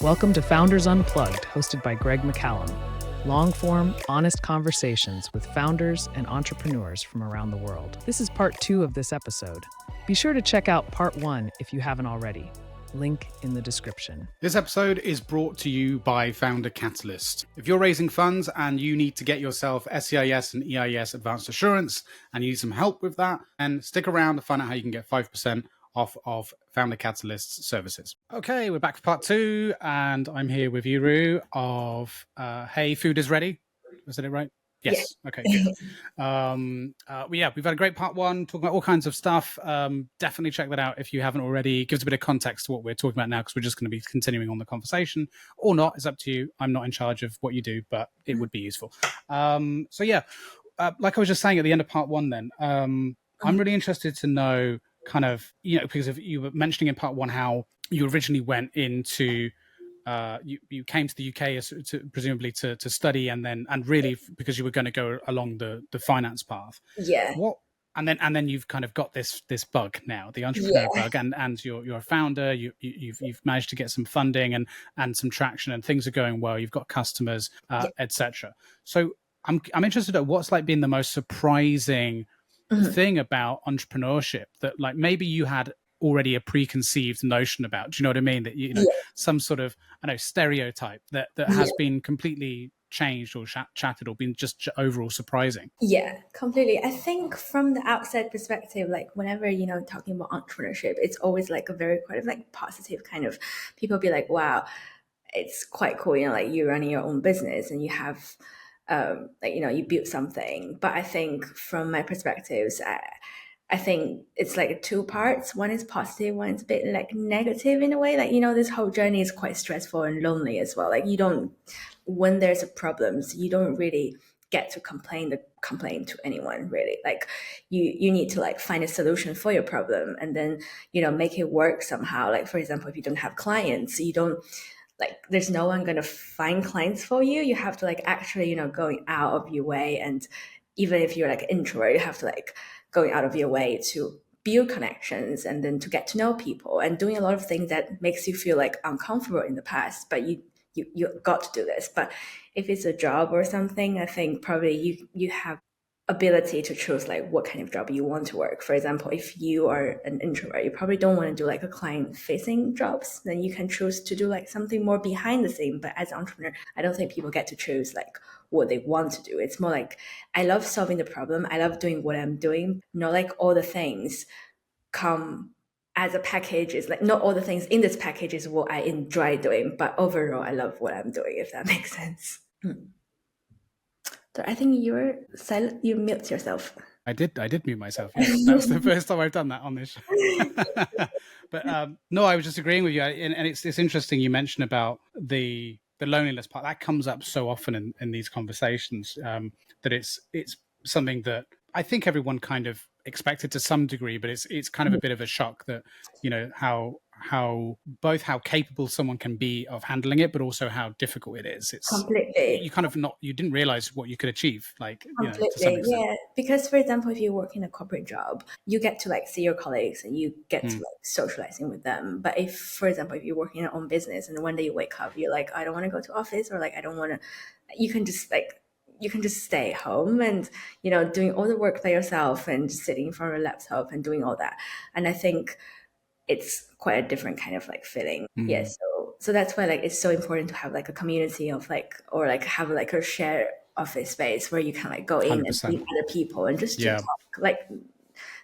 Welcome to Founders Unplugged, hosted by Greg McCallum. Long-form, honest conversations with founders and entrepreneurs from around the world. This is part 2 of this episode. Be sure to check out part 1 if you haven't already. Link in the description. This episode is brought to you by Founder Catalyst. If you're raising funds and you need to get yourself SCIS and EIS advanced assurance and you need some help with that, then stick around to find out how you can get 5% off of Founder Catalyst's services. Okay, we're back for part 2, and I'm here with Yuru of Hey, Food is Ready. Was that it right? Yes. Yeah. Okay, good. We've had a great part 1, talking about all kinds of stuff. Definitely check that out if you haven't already. It gives a bit of context to what we're talking about now, because we're just going to be continuing on the conversation, or not. It's up to you. I'm not in charge of what you do, but it would be useful. Like I was just saying at the end of part 1 then, I'm really interested to know kind of, because you were mentioning in part 1 how you originally went into you came to the UK presumably to study, and really because you were going to go along the finance path. Yeah. And then you've kind of got this bug now, the entrepreneur bug, and you're a founder. You've managed to get some funding and some traction, and things are going well. You've got customers, etc. So I'm interested in what's like been the most surprising thing about entrepreneurship that like maybe you had already a preconceived notion about. Do you know what I mean? That some sort of stereotype that has been completely changed or shattered or been just overall surprising. Yeah, completely. I think from the outside perspective, like whenever talking about entrepreneurship, it's always like a very kind of like positive kind of, people be like, wow, it's quite cool, like you're running your own business and you have you build something. But I think from my perspectives, I think it's like 2 parts. One is positive, one is a bit like negative in a way. Like, this whole journey is quite stressful and lonely as well. Like when there's a problems, you don't really get to complain to anyone really. Like you need to like find a solution for your problem and then, make it work somehow. Like, for example, if you don't have clients, you don't, like there's no one going to find clients for you. You have to like actually, going out of your way. And even if you're like an introvert, you have to like going out of your way to build connections and then to get to know people and doing a lot of things that makes you feel like uncomfortable in the past, but you got to do this. But if it's a job or something, I think probably you have ability to choose like what kind of job you want to work. For example, if you are an introvert, you probably don't want to do like a client facing jobs, then you can choose to do like something more behind the scene. But as an entrepreneur, I don't think people get to choose like what they want to do. It's more like, I love solving the problem. I love doing what I'm doing. Not like all the things come as a package. Is like not all the things in this package is what I enjoy doing, but overall I love what I'm doing, if that makes sense. So I think you were silent. You mute yourself. I did mute myself. Yes. That's the first time I've done that on this show. But no, I was just agreeing with you. And it's interesting you mentioned about the loneliness part. That comes up so often in these conversations, that it's something that I think everyone kind of expected to some degree, but it's kind of a bit of a shock that, how capable someone can be of handling it, but also how difficult it is. It's completely, you didn't realize what you could achieve, like completely, to some extent. Yeah. Because for example, if you work in a corporate job, you get to like see your colleagues and you get to like socializing with them. But if, for example, if you're working in your own business and one day you wake up, you're like, I don't want to go to office, or like I don't want to, you can just stay home and, doing all the work by yourself and just sitting in front of a laptop and doing all that. And I think it's quite a different kind of like feeling. Yeah. So that's why like it's so important to have like a community of like, or like have like a shared office space where you can like go in 100%. And meet other people and just to talk, like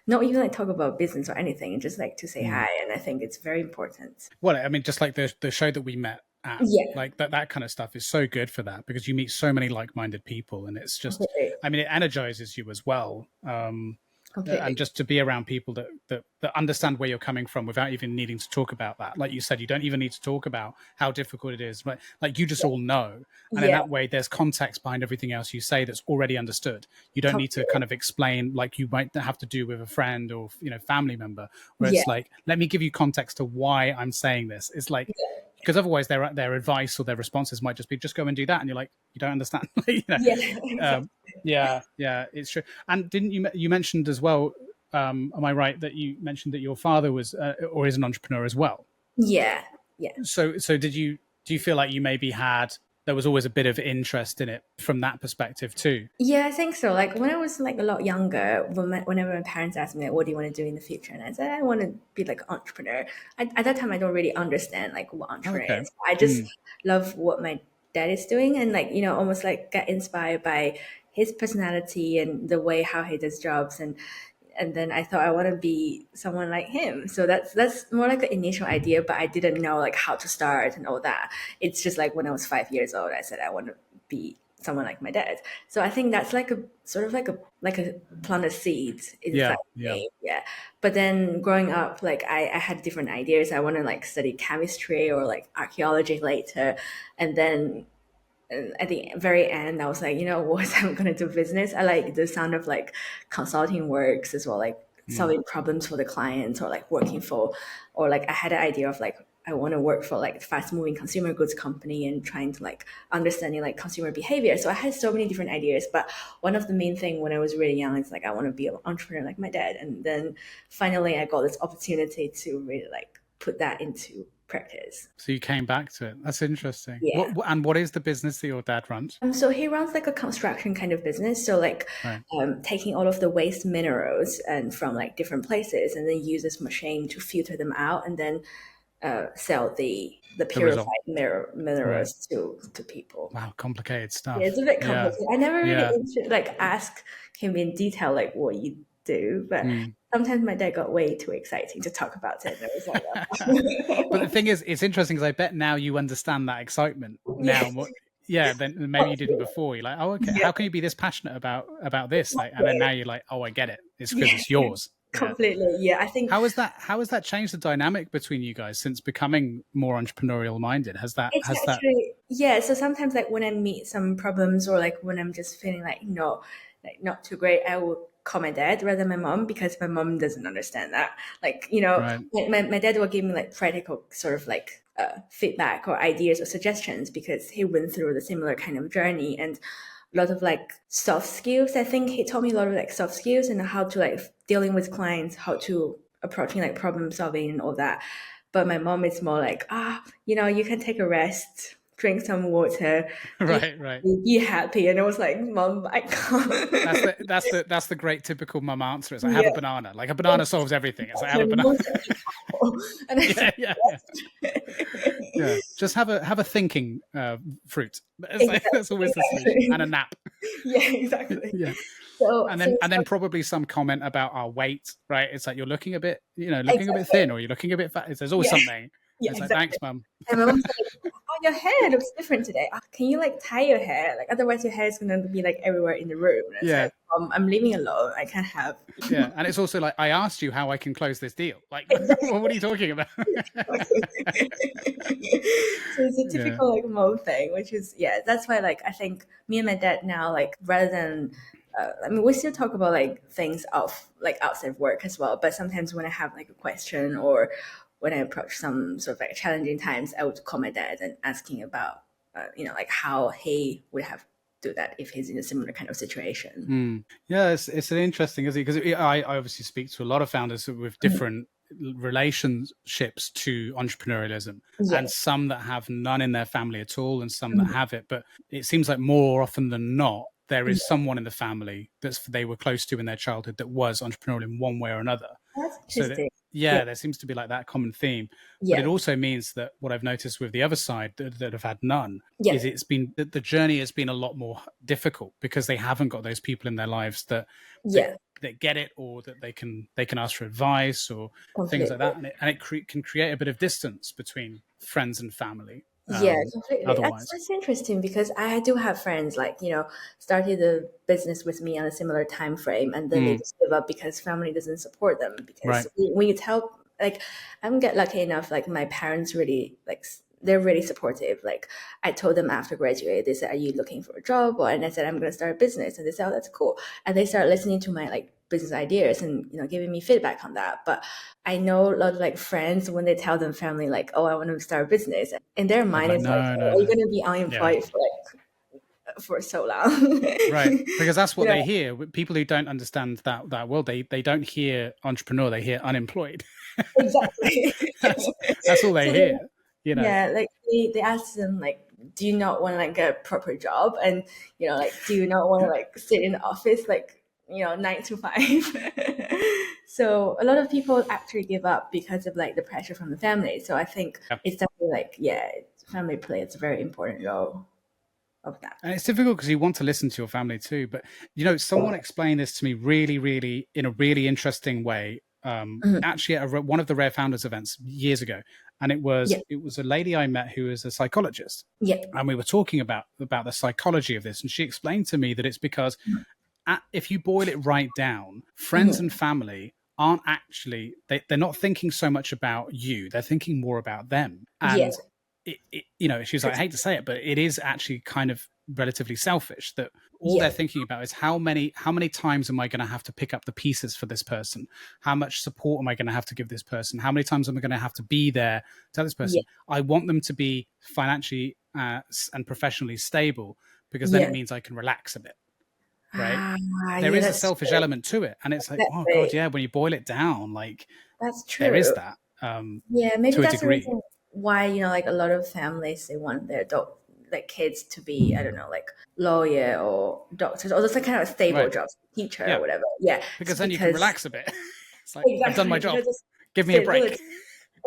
not even like talk about business or anything, and just like to say hi. And I think it's very important. Well, I mean, just like the show that we met at, like that kind of stuff is so good for that, because you meet so many like-minded people, and it's just, I mean, it energizes you as well. And just to be around people that understand where you're coming from without even needing to talk about that. Like you said, you don't even need to talk about how difficult it is, but like you just all know. And in that way, there's context behind everything else you say that's already understood. You don't need to kind of explain like you might have to do with a friend or, family member, where it's like, let me give you context to why I'm saying this. It's like, because otherwise their advice or their responses might just be, just go and do that. And you're like, you don't understand. It's true. And didn't you mentioned as well, am I right that you mentioned that your father was or is an entrepreneur as well? Yeah. So did you do you feel like you maybe there was always a bit of interest in it from that perspective too? Yeah, I think so. Like when I was like a lot younger, whenever my parents asked me like, "What do you want to do in the future?" and I said, "I want to be like an entrepreneur." At that time, I don't really understand like what entrepreneur Okay. is. I just love what my dad is doing, and like almost like get inspired by his personality and the way how he does jobs, and then I thought I want to be someone like him. So that's more like an initial idea, but I didn't know like how to start and all that. It's just like when I was 5 years old, I said I want to be someone like my dad. So I think that's like a sort of like a planted seed inside me. Yeah. But then growing up, like I had different ideas. I want to like study chemistry or like archaeology later, and then at the very end, I was like, what? I'm gonna do business. I like the sound of like consulting works as well, like solving problems for the clients or like working for, or like I had an idea of like I want to work for like fast moving consumer goods company and trying to like understanding like consumer behavior. So I had so many different ideas, but one of the main thing when I was really young is like I want to be an entrepreneur like my dad. And then finally I got this opportunity to really like put that into practice. So you came back to it. That's interesting. Yeah. And what is the business that your dad runs? So he runs like a construction kind of business. So like taking all of the waste minerals and from like different places and then use this machine to filter them out and then sell the purified minerals to people. Wow, complicated stuff. Yeah, it's a bit complicated. I never really like ask him in detail like what you do, but sometimes my dad got way too exciting to talk about it. And I was like, but the thing is, it's interesting because I bet now you understand that excitement now. Then maybe you didn't before. You're like, oh, okay. How can you be this passionate about this? Like, and then now you're like, oh, I get it. It's because it's yours. Completely. I think how has that changed the dynamic between you guys since becoming more entrepreneurial minded? So sometimes like when I meet some problems or like when I'm just feeling like not too great, I will call my dad rather than my mom because my mom doesn't understand that. Like, my dad will give me like practical sort of like feedback or ideas or suggestions because he went through the similar kind of journey and a lot of like soft skills. I think he taught me a lot of like soft skills and how to like dealing with clients, how to approaching like problem solving and all that. But my mom is more like, you can take a rest, drink some water, be happy. And I was like, Mom, I can't. That's the great typical mum answer. It's like, have a banana. Like a banana solves everything. It's like, have a banana. Just have a thinking fruit. That's always the solution. And a nap. Yeah, exactly. Yeah. So, and then probably some comment about our weight, right? It's like you're looking a bit, a bit thin, or you're looking a bit fat. There's always something. Yeah, it's like, thanks, Mum. And my mom's like, your hair looks different today. Can you like tie your hair? Like otherwise your hair is gonna be like everywhere in the room. And it's like, I'm living alone. I can't have. Yeah, and it's also like I asked you how I can close this deal. Like, what are you talking about? So it's a typical like mom thing, which is that's why like I think me and my dad now like rather than. We still talk about like things outside of work as well. But sometimes when I have like a question or when I approach some sort of like challenging times, I would call my dad and asking about, like how he would have do that if he's in a similar kind of situation. Yeah, it's an interesting, isn't it? Because I obviously speak to a lot of founders with different relationships to entrepreneurialism, and some that have none in their family at all, and some that have it. But it seems like more often than not, there is someone in the family they were close to in their childhood that was entrepreneurial in one way or another. That's interesting. There seems to be like that common theme. But it also means that what I've noticed with the other side that have had none is the journey has been a lot more difficult because they haven't got those people in their lives that get it, or that they can ask for advice or things like that, and it can create a bit of distance between friends and family. Completely. That's interesting because I do have friends like started the business with me on a similar time frame, and then they just give up because family doesn't support them. Because when you tell, like, I'm get lucky enough, like my parents really like they're really supportive. Like I told them after graduate, they said, "Are you looking for a job?" And I said, "I'm going to start a business," and they said, "Oh, that's cool." And they start listening to my like business ideas and giving me feedback on that. But I know a lot of like friends when they tell them family like, "Oh, I want to start a business," in their mind it's like, "Are you going to be unemployed for so long?" Right, because that's what they hear. People who don't understand that world, they don't hear entrepreneur, they hear unemployed. Exactly. that's all they hear. you know. Yeah, like they ask them like, do you not want like a proper job? And like, do you not want to like sit in the office like 9 to 5? So a lot of people actually give up because of like the pressure from the family. So I think Yeah. it's definitely like, yeah, family plays a very important role of that. And it's difficult because you want to listen to your family too. But, someone explained this to me really, really, in a really interesting way, Mhm. actually at one of the Rare Founders events years ago. And it was Yeah, a lady I met who is a psychologist. yeah, And we were talking about the psychology of this. And she explained to me that it's because if you boil it right down, friends hmm and family aren't actually, they're not thinking so much about you. They're thinking more about them. yeah, And she's like, I hate to say it, but it is actually kind of relatively selfish that all yeah, they're thinking about is how many times am I going to have to pick up the pieces for this person? How much support am I going to have to give this person? How many times am I going to have to be there to tell this yeah, person? I want them to be financially and professionally stable, because then it yeah. means I can relax a bit, right? Ah, There yeah, is a that's selfish true. element to it, and it's like, oh god, Exactly. yeah, when you boil it down, like That's there is true. that, Yeah, maybe to a that's the degree. reason why, like a lot of families they want their like kids to be, I don't know, like lawyer or doctors or just like kind of stable Right. jobs, teacher or Yeah, whatever. Yeah. It's because then you can because relax a bit. It's like, I've done my exactly job, because it's give me a break. stability.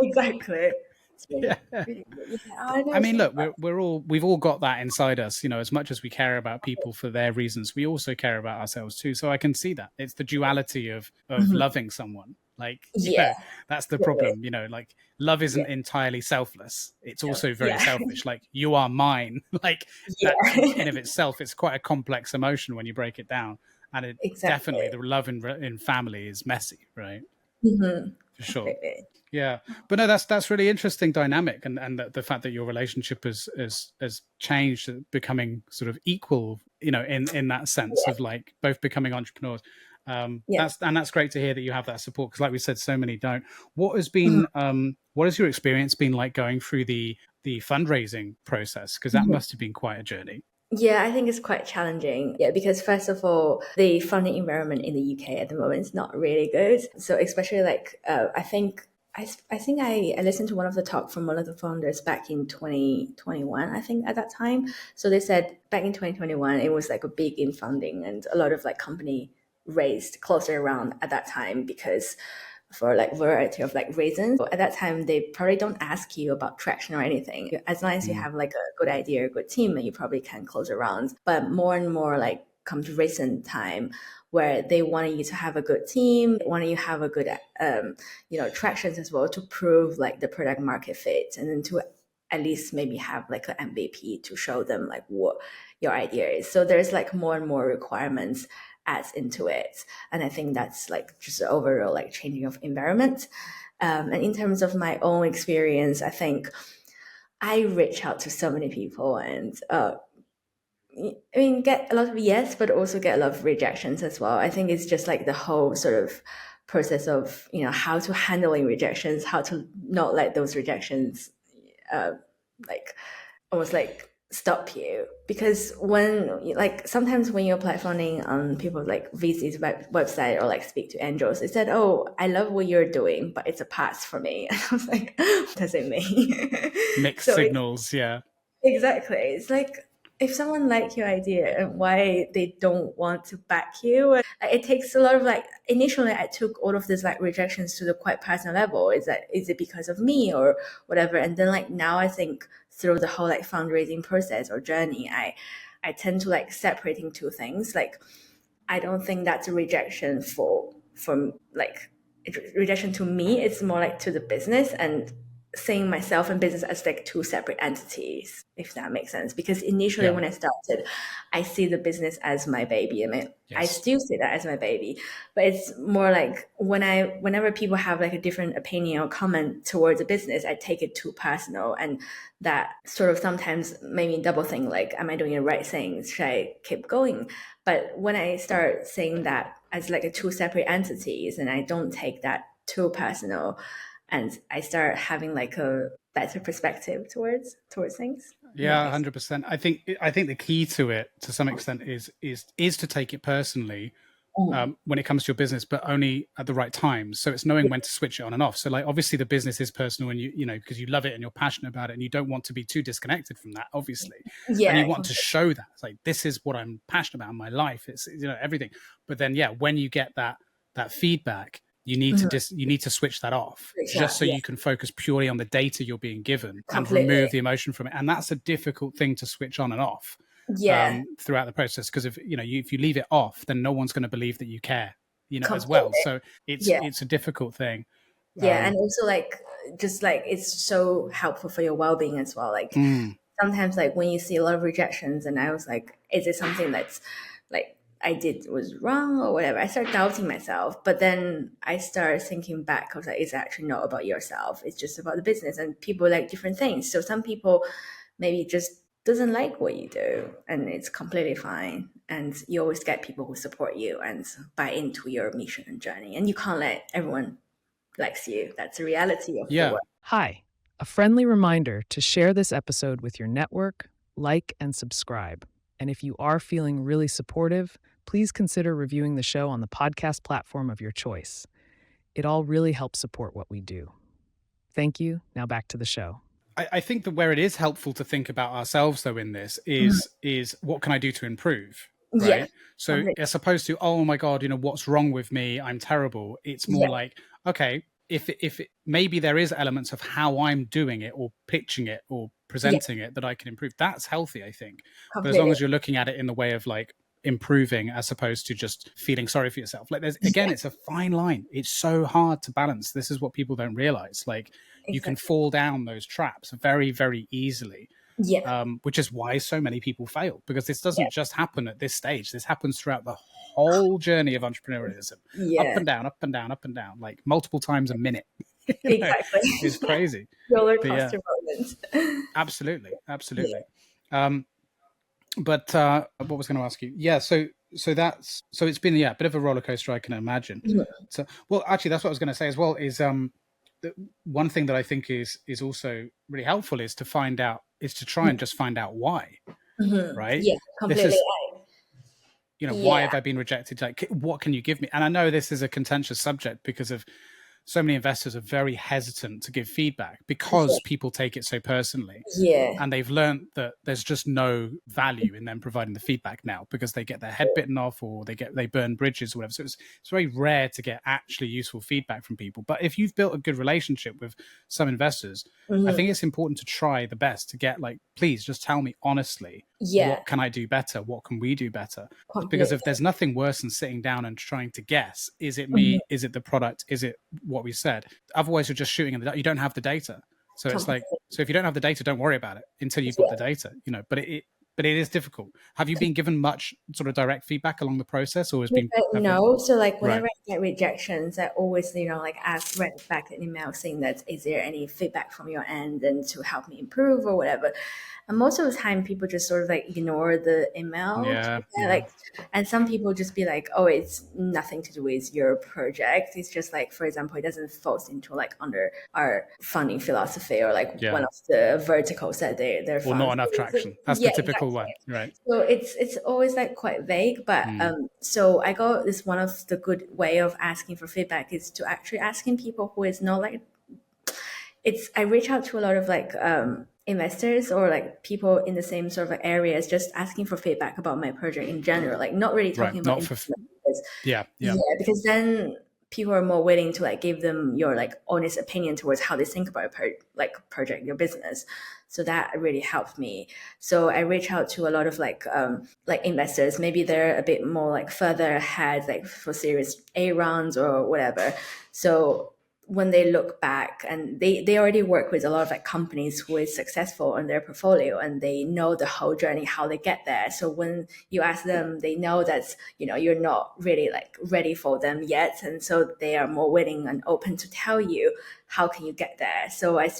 Exactly. It's Yeah. really, really good. Yeah, I I never mean, think look, about we've all got that inside us, as much as we care about people for their reasons, we also care about ourselves too. So I can see that. It's the duality of it. loving someone. Like, Yeah, that's the really. problem, like love Yeah. isn't entirely selfless. It's also very Yeah. selfish. Like, you are mine. Like, that in Yeah. of itself, it's quite a complex emotion when you break it down. And it definitely, Exactly. the love in family is messy, right? For sure. Completely. Yeah, but no, that's really interesting dynamic, and the fact that your relationship has changed, becoming sort of equal, in that sense Yeah. of like both becoming entrepreneurs. Yeah. That's great to hear that you have that support, because like we said, so many don't. Mhm. What has your experience been like going through the fundraising process? Because that Mhm. must have been quite a journey. Yeah, I think it's quite challenging. Yeah, because first of all, the funding environment in the UK at the moment is not really good. So especially like I listened to one of the talk from one of the founders back in 2021, I think at that time. So they said back in 2021 it was like a big in funding and a lot of like company raised closer around at that time because for like variety of like reasons. So at that time, they probably don't ask you about traction or anything. As long as you Mm. have like a good idea, a good team, and you probably can close around. But more and more like come to recent time where they want you to have a good team, want you to have a good tractions as well to prove like the product market fit, and then to at least maybe have like an MVP to show them like what your idea is. So there's like more and more requirements adds into it, and I think that's like just the overall like changing of environment. And in terms of my own experience, I think I reach out to so many people and I mean get a lot of yes, but also get a lot of rejections as well. I think it's just like the whole sort of process of how to handling rejections, how to not let those rejections uh, like almost like stop you, because when like sometimes when you apply funding on people like VC's website or like speak to angels, they said, oh, I love what you're doing but it's a pass for me. And I was like, what does it mean? Mixed So it's signals, yeah. exactly, it's like if someone like your idea and why they don't want to back you, it takes a lot of like initially I took all of these like rejections to the quite personal level. Is it because of me or whatever? And then like now I think through the whole like fundraising process or journey, I tend to like separating two things. Like I don't think that's a rejection from like rejection to me. It's more like to the business, and seeing myself and business as like two separate entities, if that makes sense. Because initially Yeah. when I started, I see the business as my baby. I mean, I Yes. still see that as my baby, but it's more like whenever people have like a different opinion or comment towards a business, I take it too personal, and that sort of sometimes made me double think like, am I doing the right thing? Should I keep going? But when I start seeing that as like a two separate entities, and I don't take that too personal, and I start having like a better perspective towards things. If that Yeah, makes sense. 100%. I think the key to it, to some extent, is to take it personally, when it comes to your business, but only at the right times. So it's knowing when to switch it on and off. So like, obviously the business is personal and you know, because you love it and you're passionate about it and you don't want to be too disconnected from that, obviously. And you want to show that. It's like, this is what I'm passionate about in my life. It's, you know, everything. But then, yeah, when you get that feedback, you need to switch that off just so you can focus purely on the data you're being given and remove the emotion from it. And that's a difficult thing to switch on and off throughout the process, because if you leave it off, then no one's going to believe that you care, as well. So it's a difficult thing. And also like just like it's so helpful for your well-being as well. Like sometimes like when you see a lot of rejections, and I was like, is it something that's like I did was wrong or whatever? I started doubting myself, but then I started thinking back. I was like, it's actually not about yourself. It's just about the business, and people like different things. So some people maybe just doesn't like what you do, and it's completely fine. And you always get people who support you and buy into your mission and journey, and you can't let everyone likes you. That's the reality of the work. Hi, a friendly reminder to share this episode with your network, like and subscribe. And if you are feeling really supportive, please consider reviewing the show on the podcast platform of your choice. It all really helps support what we do. Thank you. Now back to the show. I think that where it is helpful to think about ourselves, though, in this is what can I do to improve? Right. Yeah, so as opposed to, oh my God, what's wrong with me? I'm terrible. It's more like, okay, if maybe there is elements of how I'm doing it or pitching it or presenting it that I can improve. That's healthy, I think. But as long as you're looking at it in the way of like improving as opposed to just feeling sorry for yourself. Like it's a fine line. It's so hard to balance. This is what people don't realize. Like you can fall down those traps very, very easily. Which is why so many people fail, because this doesn't just happen at this stage. This happens throughout the whole journey of entrepreneurialism. Up and down, up and down, up and down, like multiple times a minute. Exactly. It's crazy. Roller coaster moments. Absolutely. But what was going to ask you? Yeah, so it's been a bit of a roller coaster, I can imagine. So, well, actually, that's what I was going to say as well. Is one thing that I think is also really helpful is to try and just find out why, right? Yeah, completely. Why have I been rejected? Like, what can you give me? And I know this is a contentious subject because of so many investors are very hesitant to give feedback because people take it so personally. And they've learned that there's just no value in them providing the feedback now because they get their head bitten off or they burn bridges or whatever. So it's very rare to get actually useful feedback from people. But if you've built a good relationship with some investors, I think it's important to try the best to get like, please just tell me honestly, what can I do better? What can we do better? Because if there's nothing worse than sitting down and trying to guess, is it me? Is it the product? Is it what we said? Otherwise, you're just shooting in the dark. You don't have the data. So it's like, so if you don't have the data, don't worry about it until you've got the data, but it is difficult. Have you been given much sort of direct feedback along the process, or has been? No. So like whenever I get rejections, I always, like write back an email saying that, is there any feedback from your end and to help me improve or whatever. And most of the time people just sort of like ignore the email. Like, and some people just be like, oh, it's nothing to do with your project. It's just like, for example, it doesn't fall into like under our funding philosophy or like one of the verticals that they're or not enough traction. That's the typical one, right? So it's always like quite vague, but so I got this, one of the good way of asking for feedback is to actually asking people who is not like, I reach out to a lot of like investors or like people in the same sort of areas, just asking for feedback about my project in general, like not really talking about because then people are more willing to like give them your like honest opinion towards how they think about a project, your business. So that really helped me. So I reach out to a lot of like investors. Maybe they're a bit more like further ahead, like for Series A rounds or whatever. So when they look back and they already work with a lot of like companies who is successful on their portfolio and they know the whole journey, how they get there. So when you ask them, they know that, you're not really like ready for them yet. And so they are more willing and open to tell you, how can you get there? So I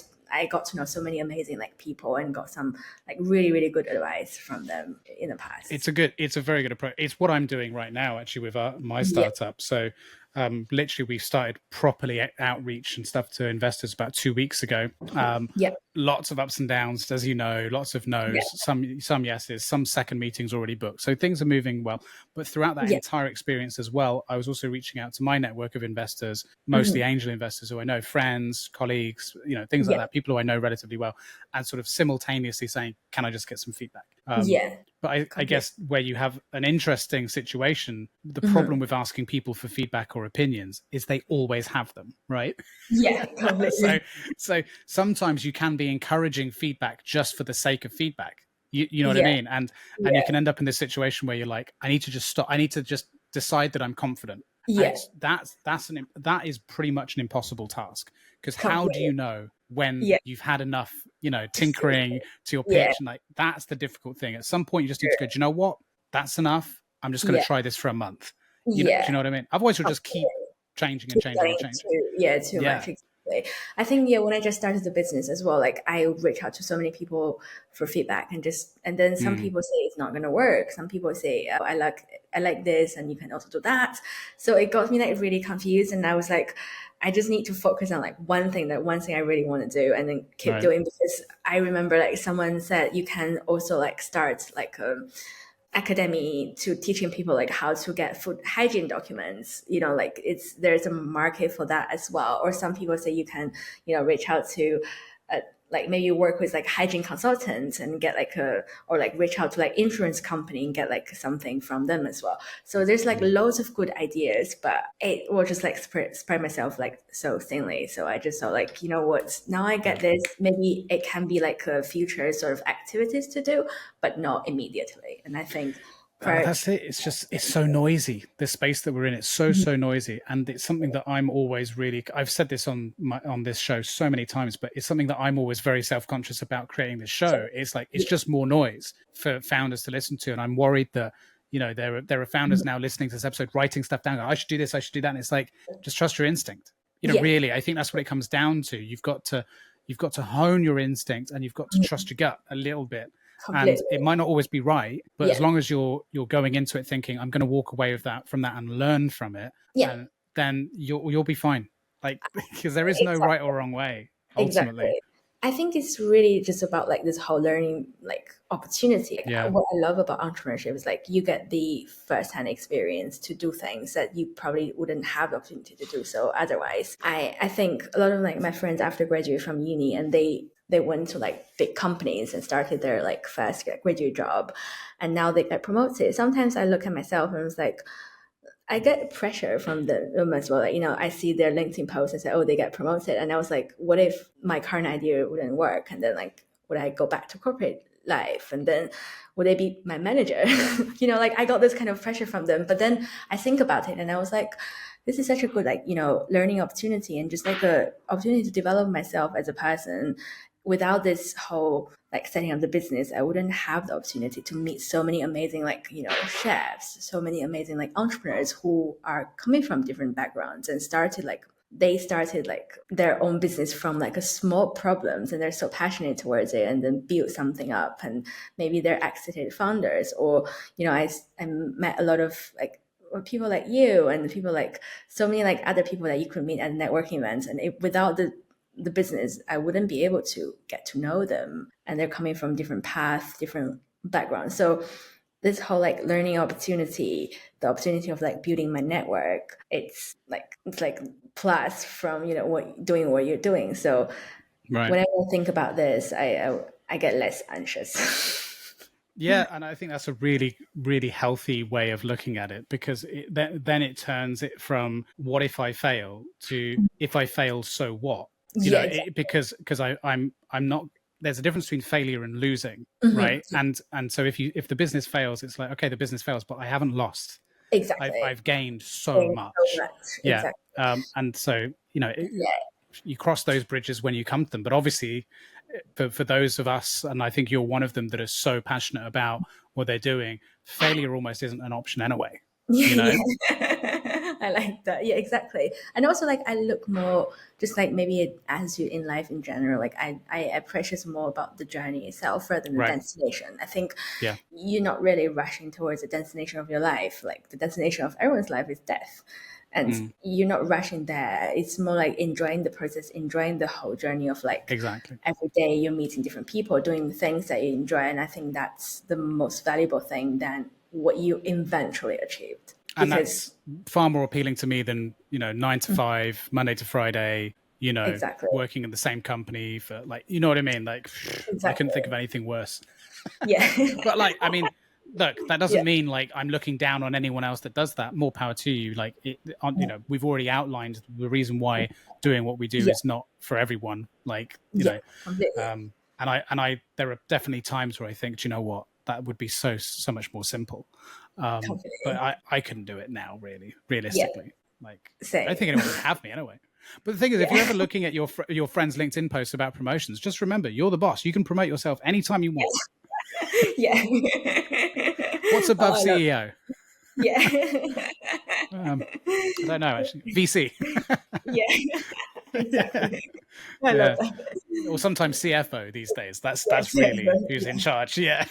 got to know so many amazing like people and got some like really, really good advice from them in the past. It's a very good approach. It's what I'm doing right now actually with my startup. So literally we started properly outreach and stuff to investors about 2 weeks ago. Yeah. Lots of ups and downs, as you know, lots of no's, some yeses, some second meetings already booked. So things are moving well. But throughout that entire experience as well, I was also reaching out to my network of investors, mostly angel investors who I know, friends, colleagues, things like that, people who I know relatively well, and sort of simultaneously saying, can I just get some feedback? But I guess where you have an interesting situation, the problem with asking people for feedback or opinions is they always have them, right? Yeah, completely. So sometimes you can be encouraging feedback just for the sake of feedback. You know what I mean? And you can end up in this situation where you're like, I need to just stop. I need to just decide that I'm confident. Yeah. That is pretty much an impossible task, because how do you know when you've had enough, tinkering to your pitch? And like, that's the difficult thing. At some point you just need to go, do you know what? That's enough. I'm just going to try this for a month. Do you know what I mean? Otherwise you'll just keep changing and changing and changing. Too much. Exactly. I think when I just started the business as well, like I reach out to so many people for feedback, and then some people say it's not going to work. Some people say, oh, I like this, and you can also do that. So it got me like really confused, and I was like, I just need to focus on like one thing I really want to do, and then keep doing. Because I remember like someone said you can also like start like academy to teaching people like how to get food hygiene documents, like there's a market for that as well. Or some people say you can reach out to like maybe work with like hygiene consultants and get like or like reach out to like insurance company and get like something from them as well. So there's like loads of good ideas, but it will just like spread myself like so thinly. So I just thought like, what, now I get this, maybe it can be like a future sort of activities to do, but not immediately. And I think that's it. It's so noisy. The space that we're in, it's so noisy, and it's something that I'm always I've said this on this show so many times, but it's something that I'm always very self-conscious about creating this show. It's like, it's just more noise for founders to listen to, and I'm worried that there are founders now listening to this episode, writing stuff down. I should do this, I should do that, and it's like, just trust your instinct. Really, I think that's what it comes down to. You've got to hone your instinct, and you've got to trust your gut a little bit. Completely. And it might not always be right, but as long as you're going into it thinking, I'm going to walk away from that and learn from it, and then you'll be fine. Like, because there is no right or wrong way ultimately. Exactly. I think it's really just about like this whole learning like opportunity. What I love about entrepreneurship is like you get the first-hand experience to do things that you probably wouldn't have the opportunity to do so otherwise. I think a lot of like my friends after graduate from uni, and they went to like big companies and started their like first graduate job, and now they get promoted. Sometimes I look at myself and it's like, I get pressure from them as well. Like, I see their LinkedIn posts and say, oh, they get promoted. And I was like, what if my current idea wouldn't work? And then like, would I go back to corporate life? And then would they be my manager? Like I got this kind of pressure from them. But then I think about it and I was like, this is such a good, like, learning opportunity, and just like a opportunity to develop myself as a person. Without this whole like setting up the business, I wouldn't have the opportunity to meet so many amazing like chefs, so many amazing like entrepreneurs who are coming from different backgrounds and started like their own business from like a small problems, and they're so passionate towards it, and then build something up, and maybe they're exited founders. Or I met a lot of like people like you, and people like so many like other people that you could meet at networking events, and without the business, I wouldn't be able to get to know them, and they're coming from different paths, different backgrounds. So this whole like learning opportunity, the opportunity of like building my network, it's like plus from what you're doing. So whenever I think about this, I get less anxious. Yeah, and I think that's a really, really healthy way of looking at it, because then it turns it from what if I fail to if I fail, so what? Because I'm not. There's a difference between failure and losing, right? And so if the business fails, it's like, okay, the business fails, but I haven't lost. Exactly. I've gained so much. Yeah. Exactly. And so you cross those bridges when you come to them. But obviously, for those of us, and I think you're one of them, that are so passionate about what they're doing, failure almost isn't an option anyway. I like that. Yeah, exactly. And also like I look more just like maybe an attitude in life in general. Like I appreciate more about the journey itself rather than the destination. I think you're not really rushing towards the destination of your life. Like the destination of everyone's life is death. and you're not rushing there. It's more like enjoying the process, enjoying the whole journey of like Exactly. every day you're meeting different people, doing things that you enjoy. And I think that's the most valuable thing than what you eventually achieved. And that's far more appealing to me than, 9 to 5, Monday to Friday, exactly. working in the same company for like, you know what I mean? Like, Exactly. I couldn't think of anything worse. Yeah. But like, I mean, look, that doesn't mean like I'm looking down on anyone else that does that. More power to you. Like, we've already outlined the reason why doing what we do is not for everyone. Like, completely. and I, there are definitely times where I think, do you know what, that would be so much more simple. But I couldn't do it now, really, realistically. Like, Same. I don't think anyone would have me anyway. But the thing is, if you're ever looking at your friend's LinkedIn posts about promotions, just remember, you're the boss. You can promote yourself anytime you want. Yeah. What's above CEO? Yeah. I don't know, actually. VC. Yeah. Exactly. I love that. Or sometimes CFO these days. That's really who's in charge. Yeah.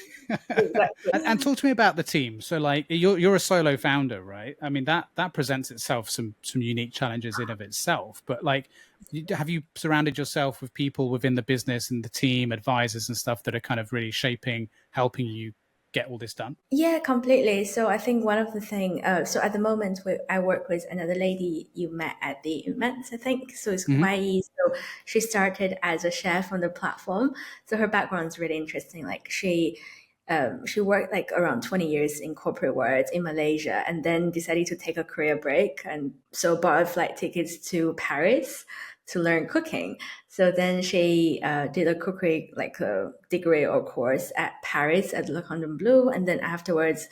Exactly. And talk to me about the team. So like you're a solo founder, right? I mean, that presents itself some unique challenges in of itself. But like, have you surrounded yourself with people within the business and the team, advisors and stuff that are kind of really helping you get all this done? Yeah, completely. So I think one of the things, so at the moment I work with another lady you met at the event, I think. So it's quite easy. So she started as a chef on the platform. So her background is really interesting. Like she worked like around 20 years in corporate world in Malaysia and then decided to take a career break. And so bought flight tickets to Paris to learn cooking. So then she did a cookery like a degree or course at Paris at Le Cordon Bleu, and then afterwards,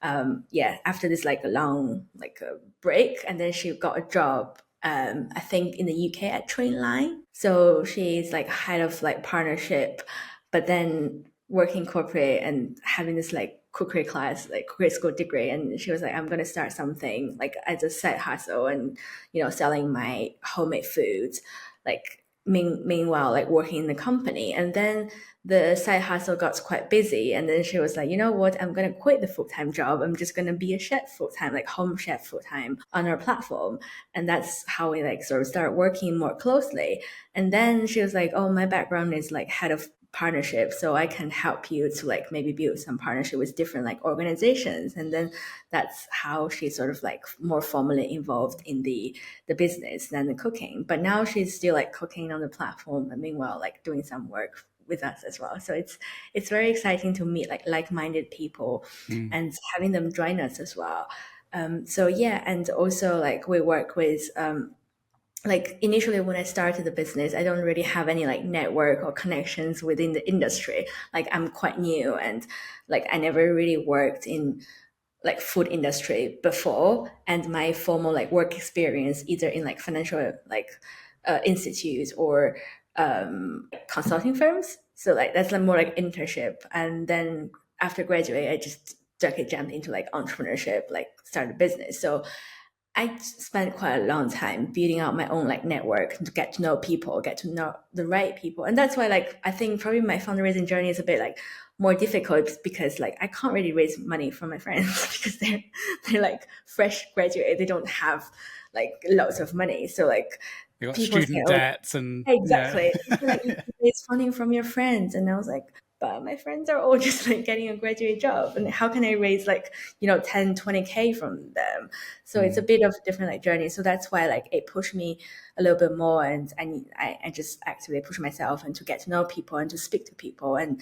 after this like a long like a break, and then she got a job. I think in the UK at Trainline. So she's like head of like partnership, but then working corporate and having this like cookery class, like cookery school degree. And she was like, I'm going to start something like as a side hustle and, selling my homemade foods, like meanwhile, like working in the company. And then the side hustle got quite busy. And then she was like, you know what, I'm going to quit the full-time job. I'm just going to be a chef full-time, like home chef full-time on our platform. And that's how we like sort of start working more closely. And then she was like, oh, my background is like head of partnership, so I can help you to like maybe build some partnership with different like organizations. And then that's how she's sort of like more formally involved in the business than the cooking. But now she's still like cooking on the platform and meanwhile like doing some work with us as well. So it's very exciting to meet like-minded people and having them join us as well. And also like we work with like initially when I started the business, I don't really have any like network or connections within the industry. Like I'm quite new and like I never really worked in like food industry before. And my formal like work experience either in like financial like institutes or consulting firms. So like that's like more like internship. And then after graduate, I just jumped into like entrepreneurship, like start a business. So I spent quite a long time building out my own like network to get to know people, get to know the right people. And that's why like I think probably my fundraising journey is a bit like more difficult because like I can't really raise money from my friends because they're like fresh graduate. They don't have like lots of money. So like you got student debts and exactly. Like you raise funding from your friends. And I was like, but my friends are all just like getting a graduate job, and how can I raise like 10 20K from them? So it's a bit of a different like journey. So that's why like it pushed me a little bit more, and I just actively push myself and to get to know people and to speak to people and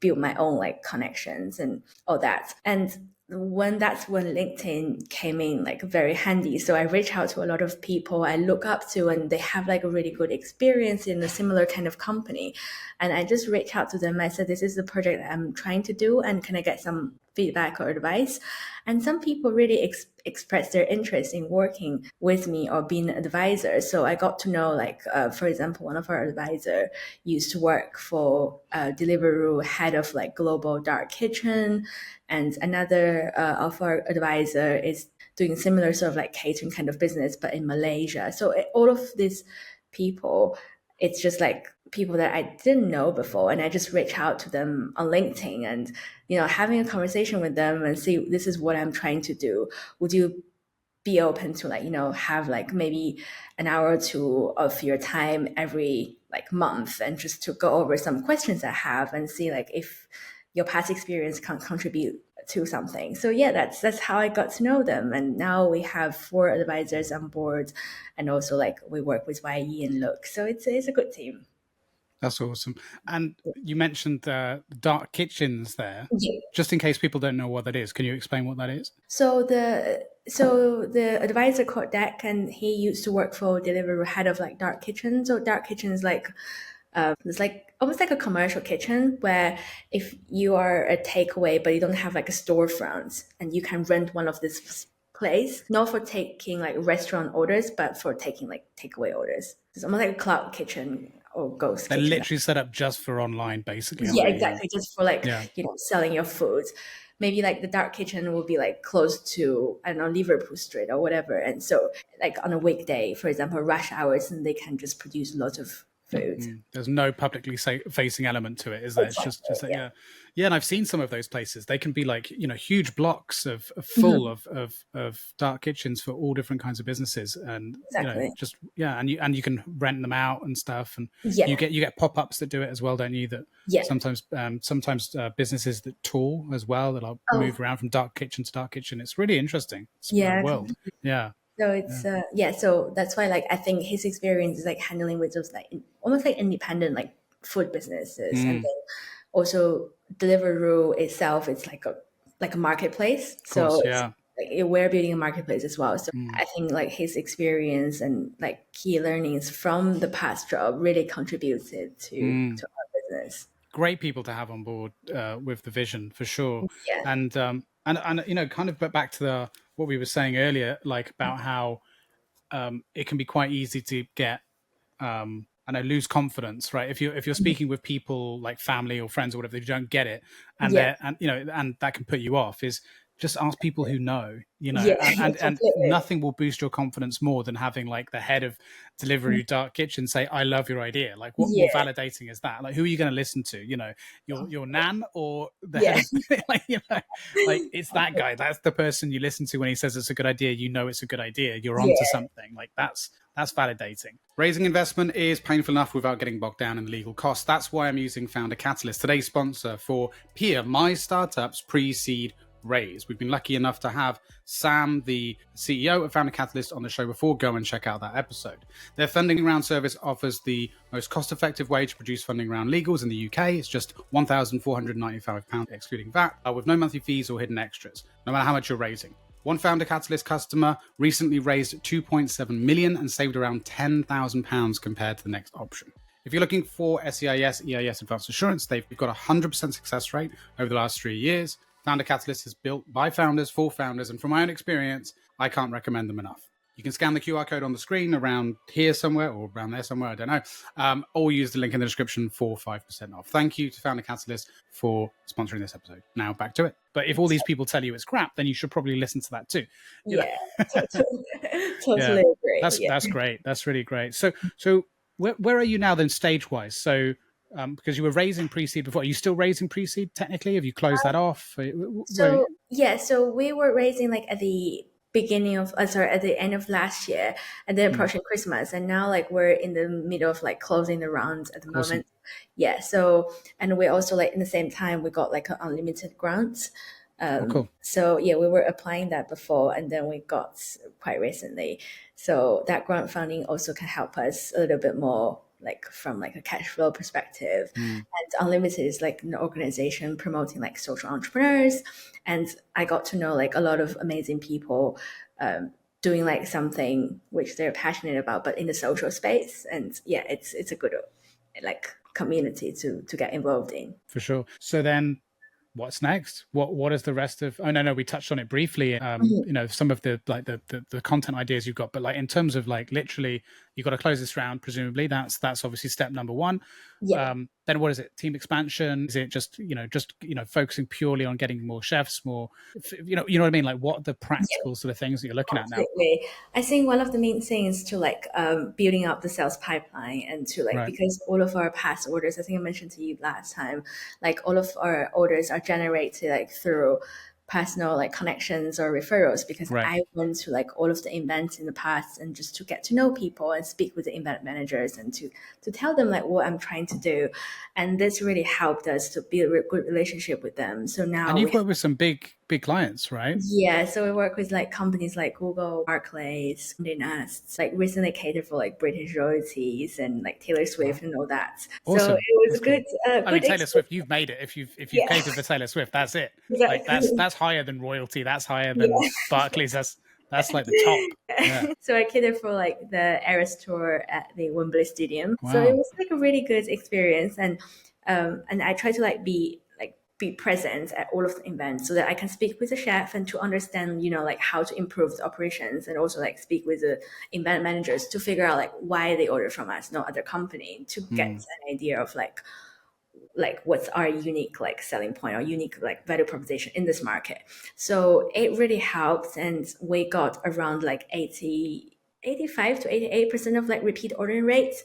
build my own like connections and all that. And that's when LinkedIn came in like very handy. So I reach out to a lot of people I look up to and they have like a really good experience in a similar kind of company. And I just reach out to them. I said, this is the project I'm trying to do and can I get some feedback or advice? And some people really expressed their interest in working with me or being an advisor. So I got to know like, for example, one of our advisor used to work for Deliveroo, head of like global dark kitchen. And another of our advisor is doing similar sort of like catering kind of business, but in Malaysia. So all of these people, it's just like people that I didn't know before. And I just reach out to them on LinkedIn and, having a conversation with them and see, this is what I'm trying to do. Would you be open to like, have like maybe an hour or two of your time every like month, and just to go over some questions I have and see like if your past experience can contribute to something. So yeah, that's how I got to know them. And now we have 4 advisors on board, and also like we work with YE and Look. So it's a good team. That's awesome. And you mentioned dark kitchens there. Yeah. Just in case people don't know what that is, can you explain what that is? So the advisor called Deck, and he used to work for Deliveroo, head of like dark kitchen. So dark kitchen is like it's like almost like a commercial kitchen, where if you are a takeaway but you don't have like a storefront, and you can rent one of this place, not for taking like restaurant orders, but for taking like takeaway orders. It's almost like a cloud kitchen or ghost They're kitchen. literally set up just for online, basically. Yeah, aren't they? exactly. Just for like, selling your food. Maybe like the dark kitchen will be like close to, I don't know, Liverpool Street or whatever. And so like on a weekday, for example, rush hours, and they can just produce lots of food. There's no publicly facing element to it, is there? Exactly, It's just like, yeah. yeah. And I've seen some of those places. They can be like, huge blocks of full of dark kitchens for all different kinds of businesses, and Exactly. and you can rent them out and stuff, and Yeah. you get pop-ups that do it as well, don't you? That Yeah. sometimes businesses that tour as well, that I'll move around from dark kitchen to dark kitchen. It's really interesting. It's a world. Yeah. So it's so that's why like I think his experience is like handling with those like almost like independent like food businesses, and then also Deliveroo itself, it's like a marketplace. Course, So yeah. like we're building a marketplace as well. So I think like his experience and like key learnings from the past job really contributed to our business. Great people to have on board with the vision, for sure. Yeah. And kind of back to what we were saying earlier, like about how it can be quite easy to get lose confidence, right? If you're speaking with people like family or friends or whatever, you don't get it, and and that can put you off. Is just ask people who know, and nothing will boost your confidence more than having like the head of Deliveroo Dark Kitchen say, "I love your idea." Like, what more validating is that? Like, who are you going to listen to? Your nan or the head of, like it's that guy. That's the person you listen to when he says it's a good idea. It's a good idea. You're onto something. Like that's validating. Raising investment is painful enough without getting bogged down in the legal costs. That's why I'm using Founder Catalyst, today's sponsor for Peer, my startup's pre-seed raise. We've been lucky enough to have Sam, the CEO of Founder Catalyst, on the show before. Go and check out that episode. Their funding round service offers the most cost-effective way to produce funding round legals in the UK. It's just £1,495 excluding VAT, with no monthly fees or hidden extras, no matter how much you're raising. One Founder Catalyst customer recently raised 2.7 million and saved around £10,000 compared to the next option. If you're looking for SEIS, EIS Advanced Assurance, they've got a 100% success rate over the last 3 years. Founder Catalyst is built by founders for founders, and from my own experience, I can't recommend them enough. You can scan the QR code on the screen around here somewhere or around there somewhere, I don't know, or use the link in the description for 5% off. Thank you to Founder Catalyst for sponsoring this episode. Now back to it. But if all these people tell you it's crap, then you should probably listen to that too. Totally agree. That's great. That's really great. So where are you now then stage-wise? So because you were raising pre-seed before, are you still raising pre-seed technically? Have you closed that off? So we were raising like at the beginning of at the end of last year, and then approaching Christmas, and now like we're in the middle of like closing the rounds at the moment. So and we also like in the same time we got like an unlimited grant. Cool. So we were applying that before, and then we got quite recently. So that grant funding also can help us a little bit more, like from like a cash flow perspective. And Unlimited is like an organization promoting like social entrepreneurs, and I got to know like a lot of amazing people doing like something which they're passionate about, but in the social space. And it's a good like community to get involved in. For sure. So then what's next? What is the rest of? Oh no, we touched on it briefly. Some of the like the content ideas you've got, but like in terms of like literally, you've got to close this round. Presumably, that's obviously step number one. Then what is it? Team expansion? Is it just focusing purely on getting more chefs, more you know what I mean? Like what are the practical sort of things that you're looking at now? I think one of the main things to like building up the sales pipeline, and to like because all of our past orders, I think I mentioned to you last time, like all of our orders are generated like through personal like connections or referrals, because Right. I went to like all of the events in the past and just to get to know people and speak with the event managers and to tell them like what I'm trying to do. And this really helped us to build a good relationship with them. So now And you've worked with some big clients, right? yeah, so we work with like companies like Google, Barclays, Condé Nast, like recently catered for like British royalties and like Taylor Swift and all that. Awesome. So it was That's cool. good. I mean, Taylor Swift, you've made it. If you've Yeah. catered for Taylor Swift, that's it. Exactly. Like that's higher than royalty. That's higher than Barclays. That's like the top. Yeah. So I catered for like the Eras tour at the Wembley Stadium. Wow. So it was like a really good experience, and I try to like be present at all of the events so that I can speak with the chef and to understand, you know, like how to improve the operations, and also like speak with the event managers to figure out like why they order from us, no other company, to get an idea of like what's our unique like selling point or unique like value proposition in this market. So it really helped, and we got around like 85 to 88% of like repeat ordering rates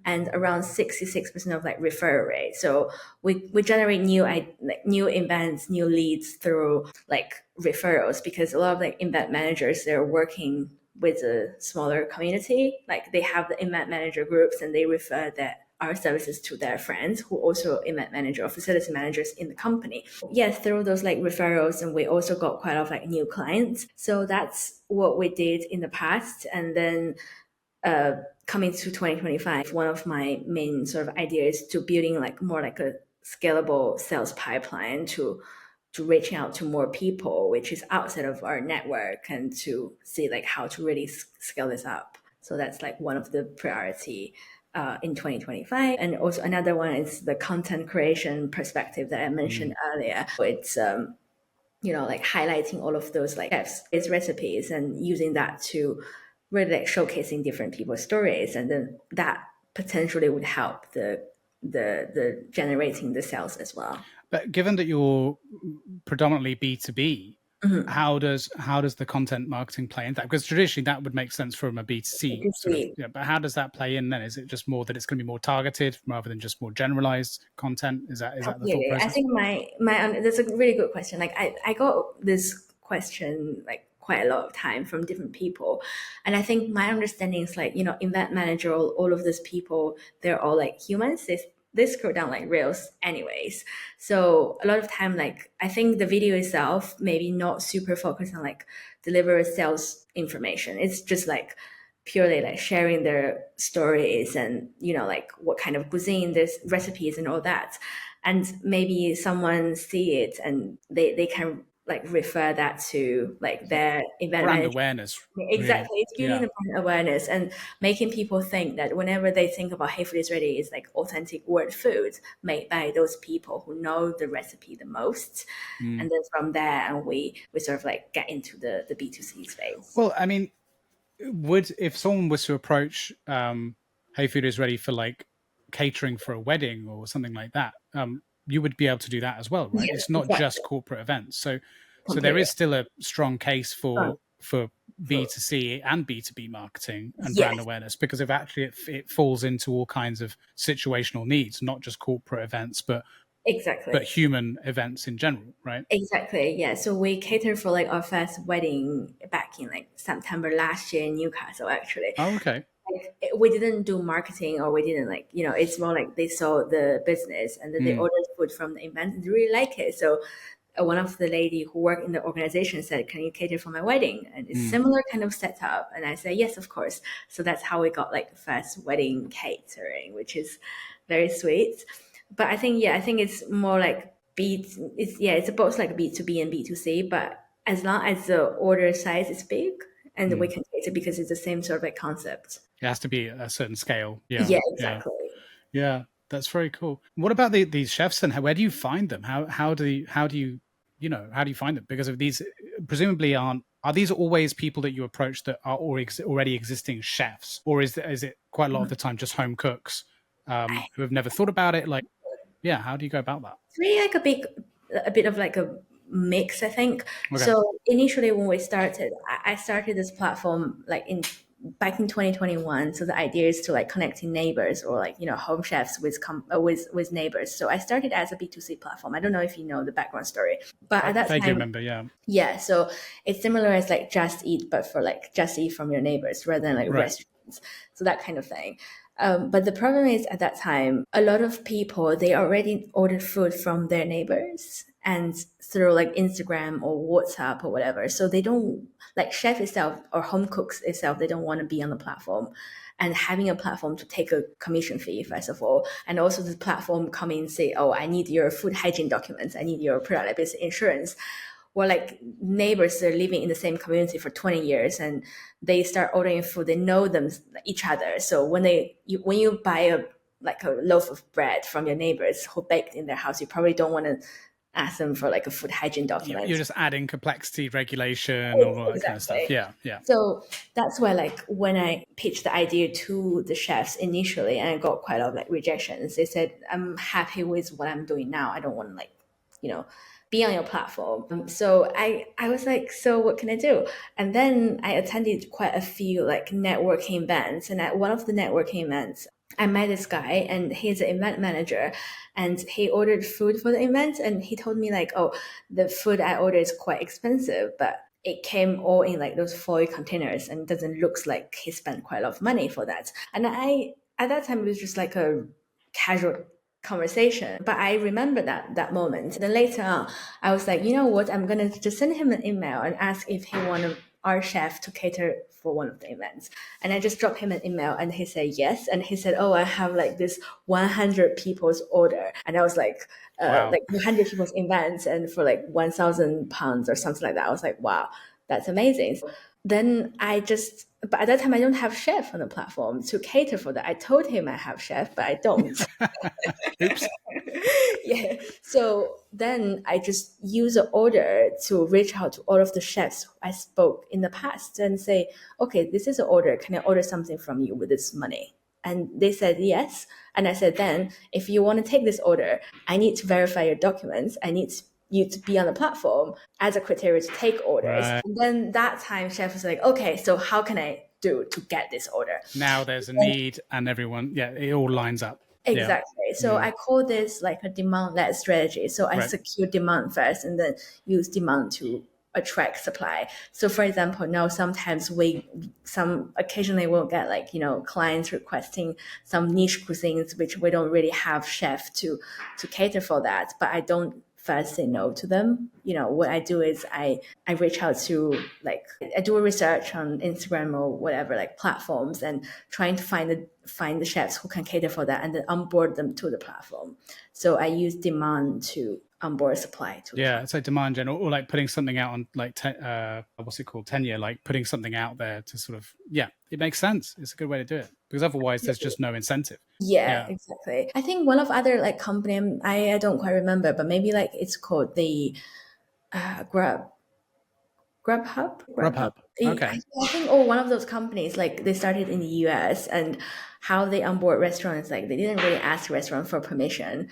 and around 66% of like referral rate. So we generate new events, new leads through like referrals, because a lot of like event managers, they're working with a smaller community. Like they have the event manager groups and they refer our services to their friends who also event manager or facility managers in the company. Yeah, through those like referrals, and we also got quite a lot of like new clients. So that's what we did in the past. And then coming to 2025, one of my main sort of ideas is to building like more like a scalable sales pipeline to reaching out to more people, which is outside of our network, and to see like how to really scale this up. So that's like one of the priority in 2025. And also another one is the content creation perspective that I mentioned earlier. It's you know, like highlighting all of those like chefs' recipes and using that to really like showcasing different people's stories, and then that potentially would help the generating the sales as well. But given that you're predominantly B2B, how does the content marketing play into that? Because traditionally that would make sense from a B2C sort of, yeah, but how does that play in then? Is it just more that it's going to be more targeted rather than just more generalized content? Is that the thought process? I think my that's a really good question. Like I got this question like quite a lot of time from different people, and I think my understanding is like, you know, event manager, all of these people, they're all like humans. They scroll down like reels anyways. So a lot of time, like I think the video itself maybe not super focused on like deliver sales information. It's just like purely like sharing their stories and, you know, like what kind of cuisine, there's recipes and all that. And maybe someone see it and they can like refer that to like their event brand manager. awareness. Exactly. Really. It's building the brand awareness and making people think that whenever they think about Hey Food is Ready, it's like authentic world food made by those people who know the recipe the most. And then from there, and we sort of like get into the B2C space. Well, I mean, if someone was to approach Hey Food is Ready for like catering for a wedding or something like that, you would be able to do that as well, right? Yeah, it's not exactly. just corporate events. So there is still a strong case for B2C and B2B marketing and brand awareness, because if actually it falls into all kinds of situational needs, not just corporate events, but human events in general, right? Exactly. Yeah. So we catered for like our first wedding back in like September last year in Newcastle, actually. Oh, okay. Like, we didn't do marketing, or we didn't like, you know, it's more like they saw the business and then they ordered food from the event and they really like it. So one of the lady who worked in the organization said, can you cater for my wedding? And it's similar kind of setup. And I said, yes, of course. So that's how we got like the first wedding catering, which is very sweet. But I think it's more like it's both like B2B and B2C, but as long as the order size is big and we can cater, because it's the same sort of like concept. It has to be a certain scale. Yeah. Yeah, exactly. Yeah, that's very cool. What about these chefs then? Where do you find them? How do you find them? Because of these, presumably are these always people that you approach that are already existing chefs, or is it quite a lot of the time just home cooks who have never thought about it? Like, yeah, how do you go about that? It's really like a bit of like a mix, I think. Okay. So initially when we started, I started this platform like in back in 2021. So the idea is to like connecting neighbors or like, home chefs with neighbors. So I started as a B2C platform. I don't know if you know the background story, but at that I time, remember, yeah. yeah. So it's similar as like Just Eat, but for like Just Eat from your neighbors rather than like restaurants. So that kind of thing. But the problem is at that time, a lot of people, they already ordered food from their neighbors and through like Instagram or WhatsApp or whatever. So they don't, like chef itself or home cooks itself, they don't want to be on the platform. And having a platform to take a commission fee, first of all, and also the platform come in and say, oh, I need your food hygiene documents, I need your product liability insurance. Or like neighbors are living in the same community for 20 years and they start ordering food, they know each other. So when you buy a loaf of bread from your neighbors who baked in their house, you probably don't want to ask them for like a food hygiene document. You're just adding complexity, regulation, all that kind of stuff. Yeah. So that's why like when I pitched the idea to the chefs initially, and I got quite a lot of like rejections, they said, I'm happy with what I'm doing now. I don't want to like, be on your platform. So I was like, so what can I do? And then I attended quite a few like networking events. And at one of the networking events, I met this guy and he's an event manager and he ordered food for the event. And he told me like, oh, the food I ordered is quite expensive, but it came all in like those foil containers and it doesn't look like he spent quite a lot of money for that. And at that time, it was just like a casual conversation, but I remember that moment. Then later on, I was like, you know what, I'm gonna just send him an email and ask if he wanted our chef to cater for one of the events. And I just dropped him an email and he said yes. And he said, oh, I have like this 100 people's order. And I was like, wow. like 100 people's events and for like £1,000 or something like that. I was like, wow, that's amazing. So then but at that time I don't have chef on the platform to cater for that. I told him I have chef, but I don't. Oops. Yeah. So then I just use an order to reach out to all of the chefs I spoke in the past and say, okay, this is an order. Can I order something from you with this money? And they said yes. And I said, then if you want to take this order, I need to verify your documents. I need you to be on the platform as a criteria to take orders. Right. And then that time chef was like, okay, so how can I do to get this order? Now there's a need and everyone, it all lines up. Exactly. Yeah. So I call this like a demand-led strategy. So I secure demand first and then use demand to attract supply. So for example, now sometimes occasionally we'll get like, clients requesting some niche cuisines, which we don't really have chef to cater for that, but I don't first say no to them. What I do is I reach out to I do a research on Instagram or whatever, like platforms, and trying to find the chefs who can cater for that and then onboard them to the platform. So I use demand to onboard supply to it's like demand gen, or like putting something out on like what's it called, tenure, like putting something out there to sort of it makes sense. It's a good way to do it because otherwise there's just no incentive. Yeah, exactly. I think one of other like company, I don't quite remember, but maybe like it's called the Grubhub. Okay. I think one of those companies, like they started in the US, and how they onboard restaurants, like they didn't really ask restaurant for permission.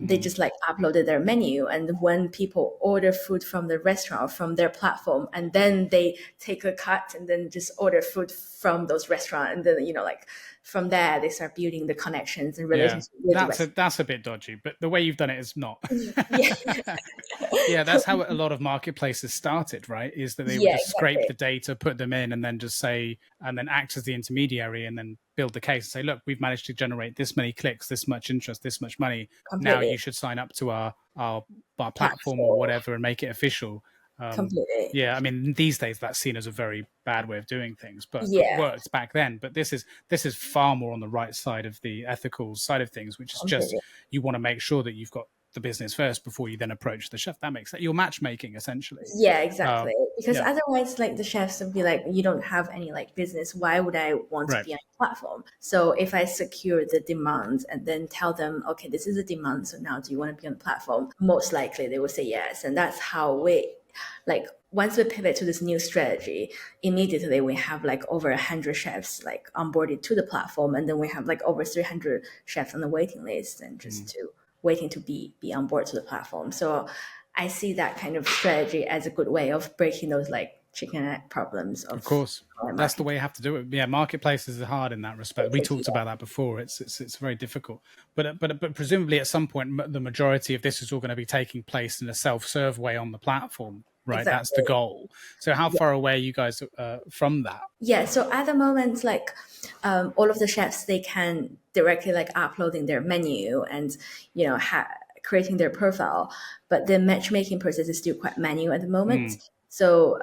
They just like uploaded their menu, and when people order food from the restaurant from their platform, and then they take a cut and then just order food from those restaurants, and then from there they start building the connections and relationships. That's a bit dodgy, but the way you've done it is not. That's how a lot of marketplaces started, right? Is that they would just scrape the data, put them in, and then just say, and then act as the intermediary, and then build the case and say, look, we've managed to generate this many clicks, this much interest, this much money. Completely. Now you should sign up to our platform or whatever and make it official. Completely. Yeah, I mean, these days that's seen as a very bad way of doing things, but it worked back then. But this is far more on the right side of the ethical side of things, which is just you want to make sure that you've got the business first before you then approach the chef. That makes sense. You're matchmaking essentially. Yeah, exactly. Because otherwise, like the chefs would be like, you don't have any like business. Why would I want to be on your platform? So if I secure the demand and then tell them, okay, this is the demand. So now do you want to be on the platform? Most likely they will say yes. And that's how once we pivot to this new strategy, immediately we have like over 100 chefs like onboarded to the platform. And then we have like over 300 chefs on the waiting list and just waiting to be on board to the platform. So I see that kind of strategy as a good way of breaking those like chicken and egg problems Of course. our That's the market. way you have to do it. Yeah, marketplaces are hard in that respect. We talked about that before. It's very difficult. But presumably at some point, the majority of this is all going to be taking place in a self-serve way on the platform, right? Exactly. That's the goal. So how far away are you guys from that? Yeah, so at the moment, like all of the chefs, they can directly like uploading their menu and creating their profile, but the matchmaking process is still quite manual at the moment. So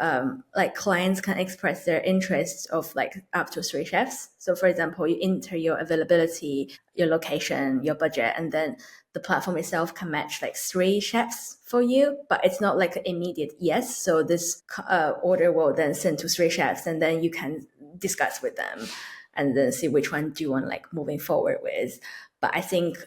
like clients can express their interests of like up to 3 chefs. So for example, you enter your availability, your location, your budget, and then the platform itself can match like 3 chefs for you, but it's not like an immediate yes. So this order will then send to 3 chefs, and then you can discuss with them and then see which one do you want like moving forward with. But I think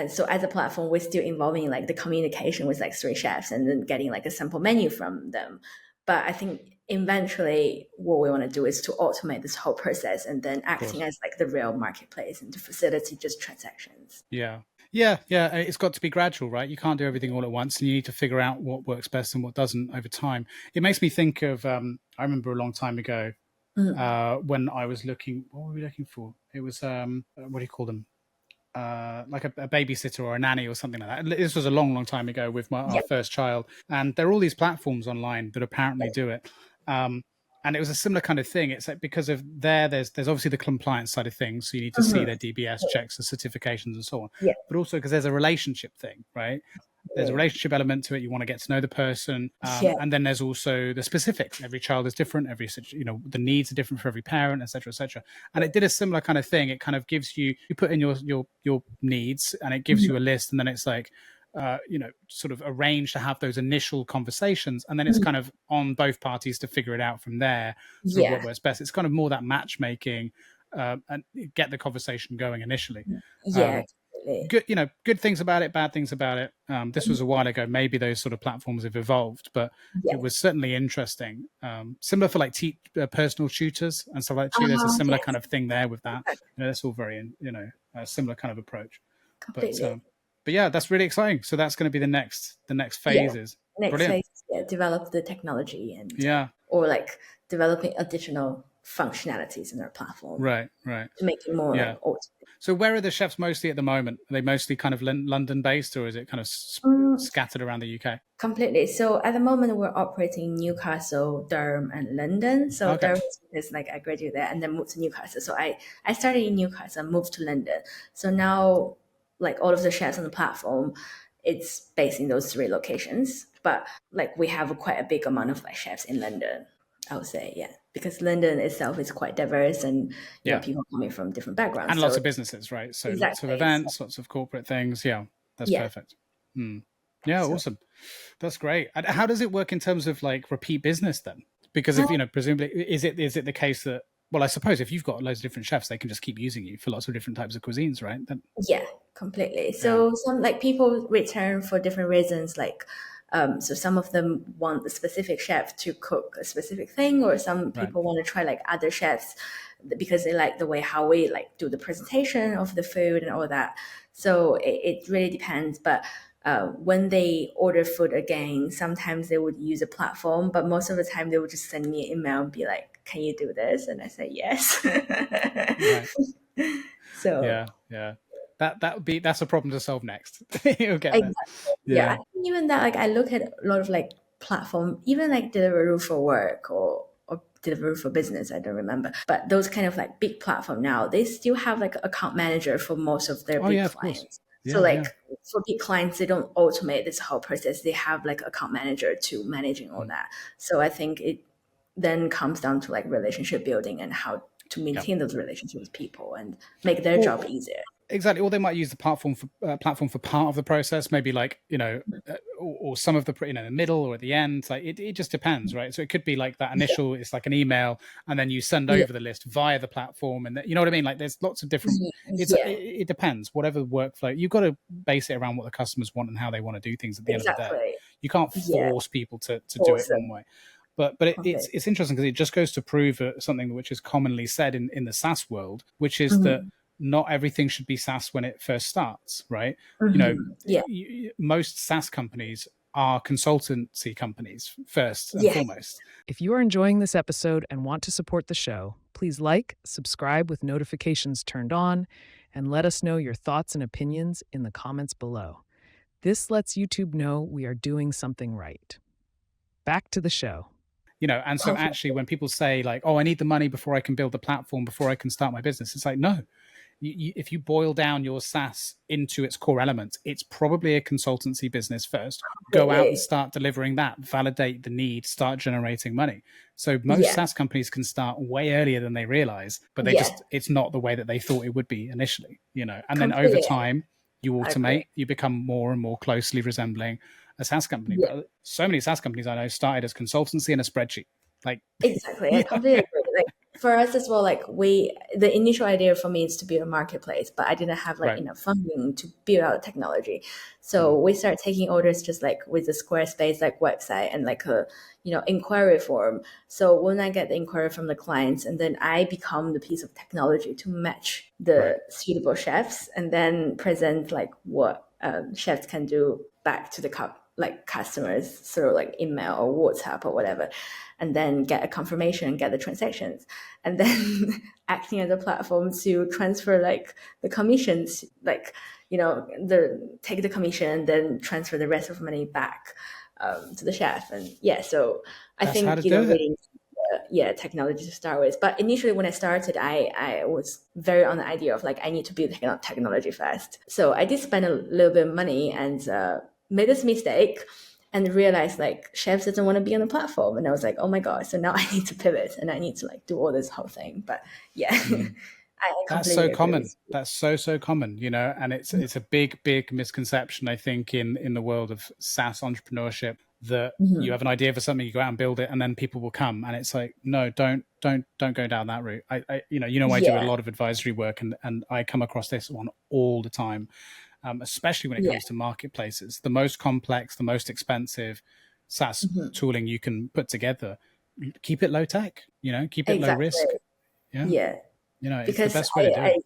so as a platform, we're still involving like the communication with like 3 chefs and then getting like a sample menu from them. But I think eventually what we want to do is to automate this whole process and then acting as like the real marketplace and to facilitate just transactions. Yeah. It's got to be gradual, right? You can't do everything all at once, and you need to figure out what works best and what doesn't over time. It makes me think of I remember a long time ago when I was looking. What were we looking for? It was what do you call them? Like a babysitter or a nanny or something like that. This was a long time ago with our first child, and there are all these platforms online that apparently do it. And it was a similar kind of thing. It's like because of there's obviously the compliance side of things, so you need to see their DBS checks and certifications and so on. Yeah. But also because there's a relationship thing, right? There's a relationship element to it. You want to get to know the person, and then there's also the specifics. Every child is different. The needs are different for every parent, etc., etc. And it did a similar kind of thing. It kind of gives you put in your needs, and it gives you a list, and then it's like sort of arrange to have those initial conversations, and then it's kind of on both parties to figure it out from there. Sort of what works best. It's kind of more that matchmaking and get the conversation going initially. Good things about it, bad things about it. This was a while ago. Maybe those sort of platforms have evolved, but it was certainly interesting. Similar for like personal tutors and stuff like that too. There's a similar kind of thing there with that. That's all very, a similar kind of approach. Completely. But yeah, that's really exciting. So that's going to be the next phases. Next Brilliant. phase, develop the technology and or like developing additional functionalities in our platform. Right. To make it more like automated. So where are the chefs mostly at the moment? Are they mostly kind of London based, or is it kind of scattered around the UK? Completely. So at the moment we're operating Newcastle, Durham, and London. So Durham is like I graduated there and then moved to Newcastle. So I started in Newcastle and moved to London. So now like all of the chefs on the platform, it's based in those 3 locations. But like we have quite a big amount of like chefs in London, I would say, because London itself is quite diverse and people coming from different backgrounds. And lots of businesses, right? So lots of events, lots of corporate things. Yeah, that's perfect. Yeah, awesome. That's great. And how does it work in terms of like repeat business then? Because if, presumably, is it the case that, well, I suppose if you've got loads of different chefs, they can just keep using you for lots of different types of cuisines, right? Then... Yeah, completely. So some like people return for different reasons, like so some of them want a specific chef to cook a specific thing, or some people want to try like other chefs because they like the way how we like do the presentation of the food and all that. So it really depends. But when they order food again, sometimes they would use a platform, but most of the time they would just send me an email and be like, can you do this? And I say yes. So that's a problem to solve next. You'll get exactly. I think even that, like I look at a lot of like platform, even like Deliveroo for work or Deliveroo for business, I don't remember, but those kind of like big platform now, they still have like account manager for most of their big clients. So for big clients, they don't automate this whole process. They have like account manager to managing all that. So I think it then comes down to like relationship building and how to maintain those relationships with people and make their job easier. Exactly. Or they might use the platform for part of the process, maybe like, or some of the, in the middle or at the end. Like it just depends, right? So it could be like that initial, it's like an email, and then you send over the list via the platform, and you know what I mean? Like there's lots of different, it depends, whatever the workflow, you've got to base it around what the customers want and how they want to do things at the end of the day. You can't force people to do it one way. But it's interesting because it just goes to prove something which is commonly said in the SaaS world, which is that not everything should be SaaS when it first starts, right? Most SaaS companies are consultancy companies first and Yeah. foremost. If you are enjoying this episode and want to support the show, please like, subscribe with notifications turned on, and let us know your thoughts and opinions in the comments below. This lets YouTube know we are doing something right. Back to the show. And so actually when people say like, oh, I need the money before I can build the platform, before I can start my business, it's like, no. If you boil down your SaaS into its core elements, it's probably a consultancy business first. Go out and start delivering that, validate the need, start generating money. So most SaaS companies can start way earlier than they realize, but it's not the way that they thought it would be initially, and then over time you automate, you become more and more closely resembling a SaaS company. But so many SaaS companies I know started as consultancy and a spreadsheet. Like exactly. I completely agree. Like for us as well, like the initial idea for me is to build a marketplace, but I didn't have enough funding to build out technology. So we started taking orders just like with the Squarespace website and a inquiry form. So when I get the inquiry from the clients, and then I become the piece of technology to match the suitable chefs, and then present what chefs can do back to the customers through email or WhatsApp or whatever, and then get a confirmation and get the transactions, and then acting as a platform to transfer the commissions, take the commission and then transfer the rest of money back to the chef. And so I think really technology to start with. But initially when I started, I was very on the idea of I need to build technology first. So I did spend a little bit of money and made this mistake and realized chefs doesn't want to be on the platform. And I was like, oh my God, so now I need to pivot and I need to do all this whole thing. But that's so common. That's so common, and it's a big misconception, I think, in the world of SaaS entrepreneurship, that you have an idea for something, you go out and build it, and then people will come. And it's like, no, don't go down that route. I do a lot of advisory work, and I come across this one all the time. Especially when it comes to marketplaces, the most complex, the most expensive SaaS tooling you can put together, keep it low tech, keep it low risk. It's because the best way to do it.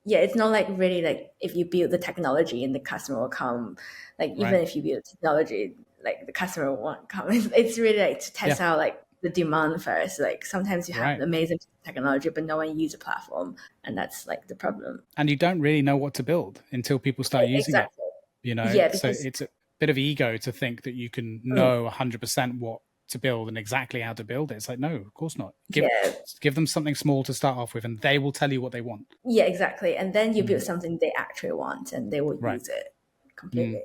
It's not really if you build the technology and the customer will come, even if you build technology, the customer won't come. It's really to test out the demand first. Sometimes you have amazing technology, but no one uses the platform, and that's the problem. And you don't really know what to build until people start using it. So it's a bit of ego to think that you can know 100% what to build and exactly how to build it. It's like, no, of course not. Give them something small to start off with, and they will tell you what they want. Yeah, exactly. And then you build something they actually want, and they will use it completely.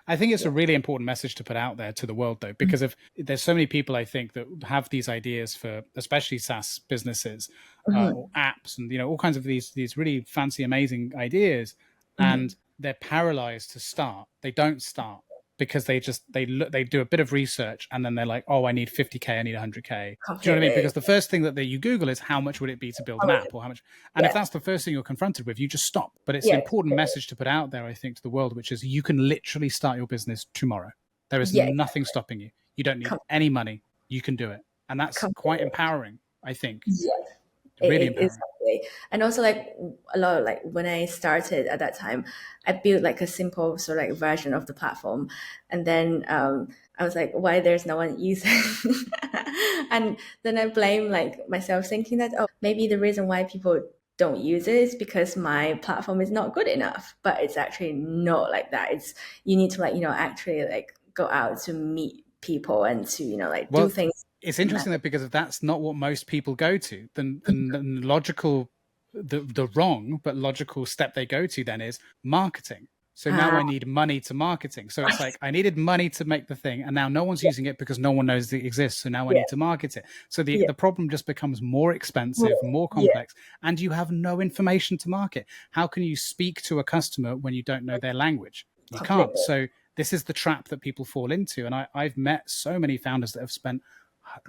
I think it's a really important message to put out there to the world, though, because there's so many people, I think, that have these ideas for especially SaaS businesses or apps, and all kinds of these really fancy, amazing ideas, and they're paralyzed to start. They don't start because they do a bit of research, and then they're like, oh, I need 50K, I need 100K. Do you know what I mean? Because the first thing that you Google is how much would it be to build an app, or how much. And if that's the first thing you're confronted with, you just stop. But it's an important message to put out there, I think, to the world, which is you can literally start your business tomorrow. There is nothing stopping you. You don't need any money. You can do it. And that's quite empowering, I think. Really empowering. Exactly. And also a lot of when I started at that time, I built a simple sort of version of the platform, and then I was like, why there's no one using and then I blame myself, thinking that maybe the reason why people don't use it is because my platform is not good enough. But it's actually not like that. It's you need to actually go out to meet people and to do things. It's interesting that because if that's not what most people go to, then the logical, the wrong but logical step they go to then is marketing. So now I need money to marketing. So it's I needed money to make the thing, and now no one's using it because no one knows it exists. So now I need to market it. So the problem just becomes more expensive, more complex, and you have no information to market. How can you speak to a customer when you don't know their language? You can't. So this is the trap that people fall into. And I've met so many founders that have spent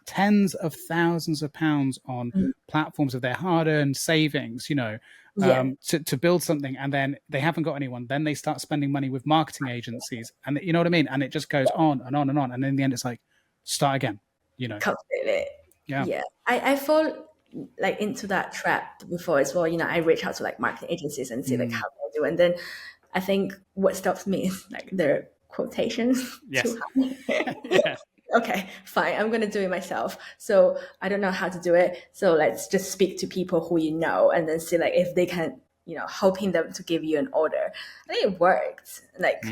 tens of thousands of pounds on platforms of their hard-earned savings, to build something, and then they haven't got anyone. Then they start spending money with marketing agencies, and you know what I mean? And it just goes on and on and on. And in the end, it's start again, Completely. Yeah. I fall into that trap before as well. I reach out to marketing agencies and see how they do. And then I think what stops me is they're quotations Yes. too high. Yeah. Okay, fine. I'm going to do it myself. So I don't know how to do it. So let's just speak to people who you know and then see like if they can, hoping them to give you an order. I think it worked. Like,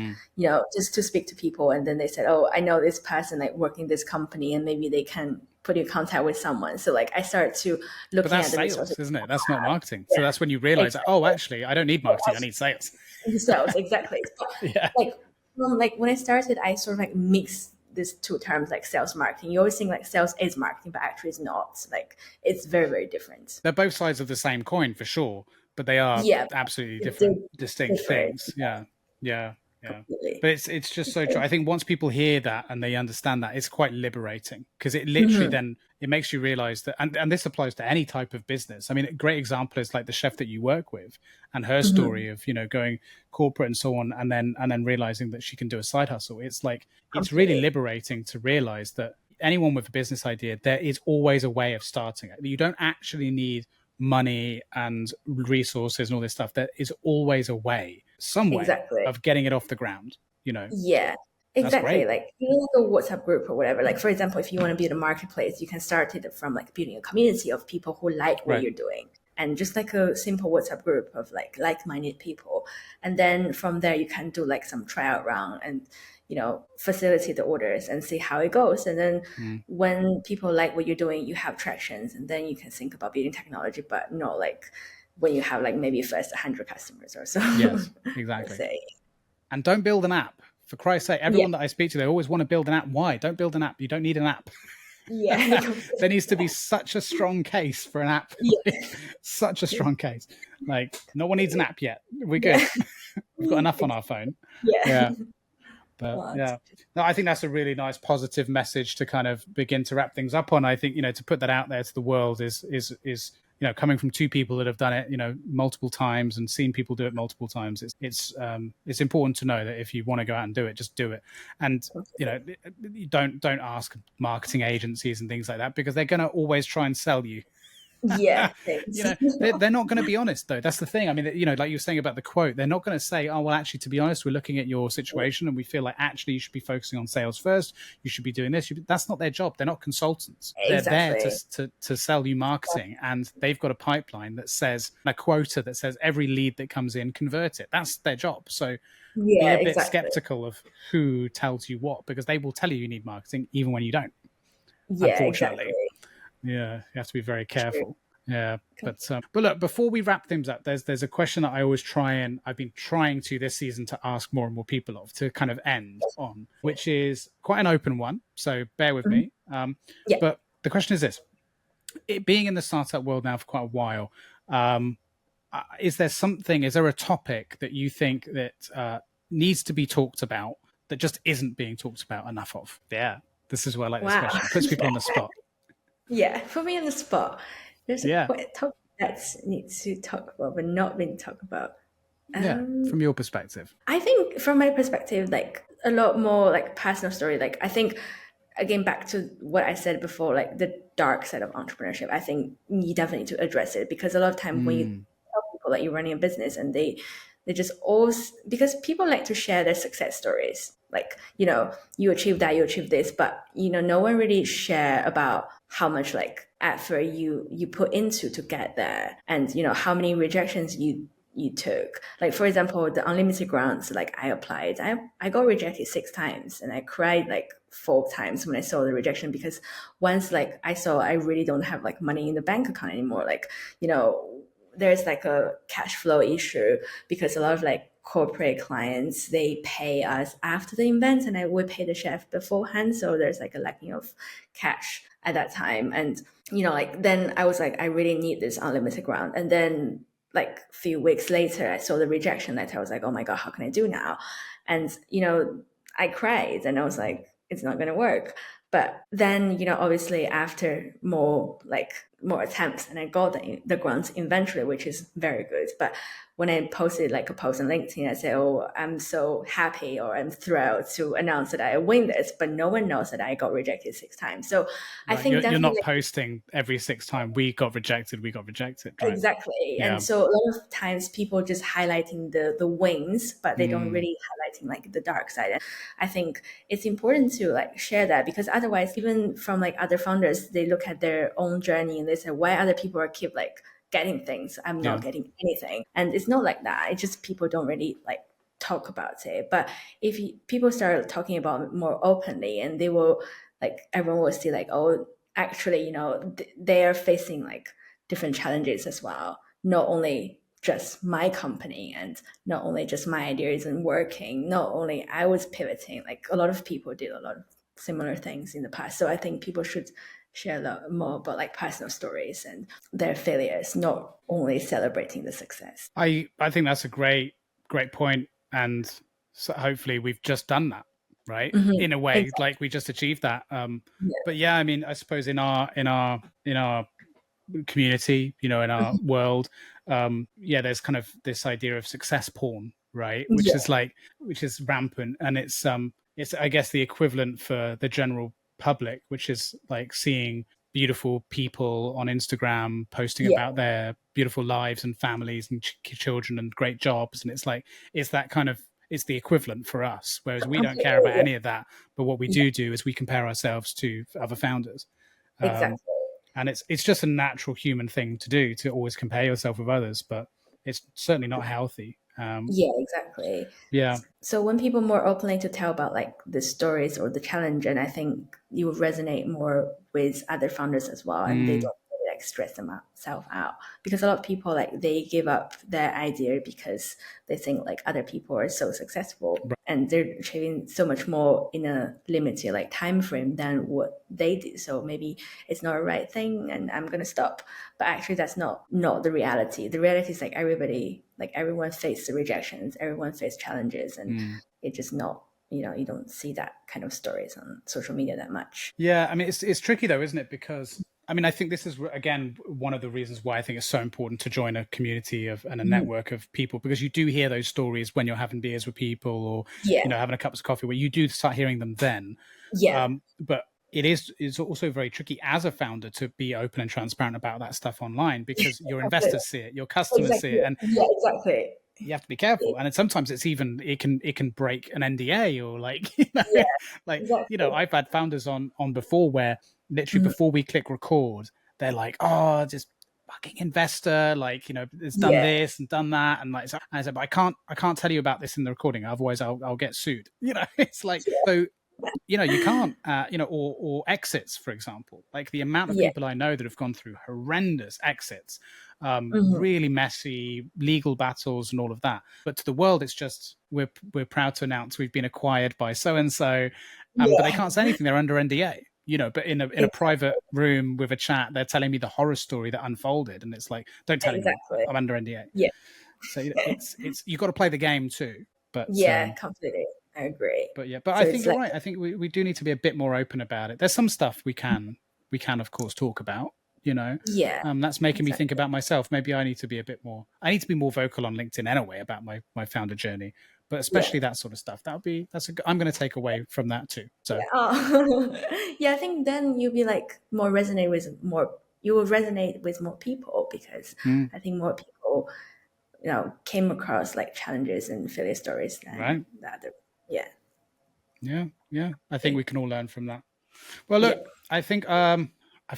just to speak to people. And then they said, oh, I know this person like working this company and maybe they can put you in contact with someone. So like I started to look But that's at the sales, resources. isn't it? That's not marketing. So that's when you realize, Exactly. oh, actually, I don't need marketing. I need sales. Sales, exactly. So, Yeah. like when I started, I sort of like mixed these two terms, like sales marketing. You always think like sales is marketing, but actually it's not. Like it's very, very different. They're both sides of the same coin for sure, but they are absolutely different, distinct things. Yeah. Yeah. Yeah. Completely. But it's just so true. I think once people hear that and they understand that, it's quite liberating because it literally then it makes you realize that, and this applies to any type of business. I mean, a great example is like the chef that you work with and her story of, going corporate and so on, and then realizing that she can do a side hustle. It's like, it's really liberating to realize that anyone with a business idea, there is always a way of starting it. You don't actually need money and resources and all this stuff. There is always a way, some way of getting it off the ground, Yeah, exactly. Like even like a WhatsApp group or whatever. Like for example, if you want to build a marketplace, you can start it from like building a community of people who like what you're doing. And just like a simple WhatsApp group of like-minded people. And then from there, you can do like some tryout round and, facilitate the orders and see how it goes. And then when people like what you're doing, you have tractions and then you can think about building technology, but not like when you have like maybe first 100 customers or so. Yes, exactly. And don't build an app. For Christ's sake, everyone that I speak to, they always want to build an app. Why? Don't build an app. You don't need an app. Yeah. There needs to be such a strong case for an app. Such a strong case. Like, no one needs an app yet. We're good. We've got enough on our phone. Yeah. But no, I think that's a really nice positive message to kind of begin to wrap things up on. I think, to put that out there to the world is coming from two people that have done it, multiple times and seen people do it multiple times. It's important to know that if you want to go out and do it, just do it. And, don't ask marketing agencies and things like that because they're going to always try and sell you. Yeah. They're not going to be honest though. That's the thing. I mean, like you were saying about the quote, they're not going to say, oh, well, actually, to be honest, we're looking at your situation and we feel like actually you should be focusing on sales first. You should be doing this. That's not their job. They're not consultants. They're there to sell you marketing, and they've got a pipeline that says, a quota that says every lead that comes in, convert it. That's their job. So be a bit skeptical of who tells you what, because they will tell you need marketing even when you don't. Unfortunately. Exactly. Yeah, you have to be very careful. Yeah, but look, before we wrap things up, there's a question that I always I've been trying to this season to ask more and more people of to kind of end on, which is quite an open one. So bear with me. But the question is this: it being in the startup world now for quite a while, is there a topic that you think that needs to be talked about that just isn't being talked about enough of? Yeah, this is where I like this question. It puts people on the spot. Yeah, put me on the spot. There's a topic that needs to talk about, but not been talked about. From your perspective. I think from my perspective, like a lot more like personal story. Like I think, again, back to what I said before, like the dark side of entrepreneurship, I think you definitely need to address it because a lot of time when you tell people that you're running a business and they just always, because people like to share their success stories. Like, you achieve that, you achieve this, but, no one really share about how much like effort you put into to get there and, how many rejections you took. Like, for example, the unlimited grants, like I applied, I got rejected 6 times and I cried like 4 times when I saw the rejection because once like I saw I really don't have like money in the bank account anymore. Like, there's like a cash flow issue because a lot of like corporate clients, they pay us after the event and I would pay the chef beforehand. So there's like a lacking of cash at that time. And, like then I was like, I really need this unlimited grant. And then like a few weeks later, I saw the rejection letter. I was like, oh my God, how can I do now? And, I cried and I was like, it's not going to work. But then, obviously after more like more attempts, and I got the grants eventually, which is very good. But when I posted like a post on LinkedIn, I say, "Oh, I'm so happy or I'm thrilled to announce that I win this," but no one knows that I got rejected 6 times. So I Right. think You're definitely not posting every 6 time we got rejected, right? exactly. Yeah. And so a lot of times people just highlighting the wins, but they don't really highlighting like the dark side. And I think it's important to like share that, because otherwise, even from like other founders, they look at their own journey and they say, why other people are keep like getting things, I'm not getting anything. And it's not like that. It's just people don't really like talk about it. But if people start talking about it more openly, and they will like, everyone will see like, oh, actually, they are facing like different challenges as well. Not only just my company, and not only just my ideas and working, not only I was pivoting, like a lot of people did a lot of similar things in the past. So I think people should share a lot more about like personal stories and their failures, not only celebrating the success. I think that's a great point. And so hopefully we've just done that, right? In a way, Exactly. like we just achieved that. But yeah, I mean, I suppose in our community, in our world, there's kind of this idea of success porn, right? Which is rampant, and it's I guess the equivalent for the general public, which is like seeing beautiful people on Instagram posting about their beautiful lives and families and children and great jobs, and it's like it's the equivalent for us, whereas we don't care about any of that. But what we do is we compare ourselves to other founders. Exactly. And it's just a natural human thing to do, to always compare yourself with others, but it's certainly not healthy. Exactly. Yeah. So when people more openly to tell about like the stories or the challenge, and I think you will resonate more with other founders as well, and they don't really, like stress themselves out, because a lot of people like they give up their idea because they think like other people are so successful and they're achieving so much more in a limited like time frame than what they did. So maybe it's not a right thing, and I'm gonna stop. But actually, that's not the reality. The reality is like everyone faces rejections, everyone faces challenges, and it's just not, you don't see that kind of stories on social media that much. Yeah, I mean, it's tricky though, isn't it? Because I mean, I think this is again one of the reasons why I think it's so important to join a community and a network of people, because you do hear those stories when you're having beers with people, or having a cup of coffee, where you do start hearing them then. But it's also very tricky as a founder to be open and transparent about that stuff online, because your investors see it, your customers see it, and exactly. you have to be careful. And then sometimes it can break an NDA, or like I've had founders on before where literally before we click record, they're like, oh, just fucking investor, like, it's done this and done that, and like, so I said, but I can't tell you about this in the recording, otherwise I'll get sued. It's like, so you can't, or exits, for example, like the amount of people I know that have gone through horrendous exits, really messy legal battles and all of that. But to the world, it's just, we're proud to announce we've been acquired by so-and-so, but they can't say anything. They're under NDA, but in a private room with a chat, they're telling me the horror story that unfolded. And it's like, don't tell anyone, I'm under NDA. So it's you've got to play the game too. But completely. I agree. But I think you're right. I think we do need to be a bit more open about it. There's some stuff we can of course talk about, that's making me think about myself. Maybe I need to be a bit more, more vocal on LinkedIn anyway about my founder journey, but especially that sort of stuff. I'm going to take away from that too. So I think then you'll be like you will resonate with more people, because I think more people, came across like challenges and failure stories than the other. Yeah. I think we can all learn from that. Well, look, I think I've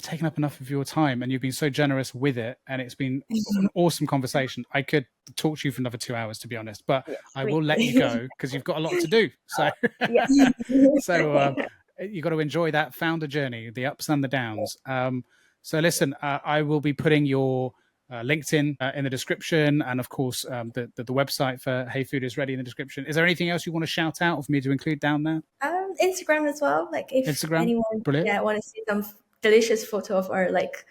taken up enough of your time, and you've been so generous with it, and it's been an awesome conversation. I could talk to you for another 2 hours, to be honest, but I will let you go because you've got a lot to do. So, you've got to enjoy that founder journey, the ups and the downs. So listen, I will be putting your LinkedIn in the description, and of course the website for Hey Food is ready in the description. Is there anything else you want to shout out or for me to include down there? Instagram as well, like if Instagram, anyone brilliant. want to see some delicious photo of our like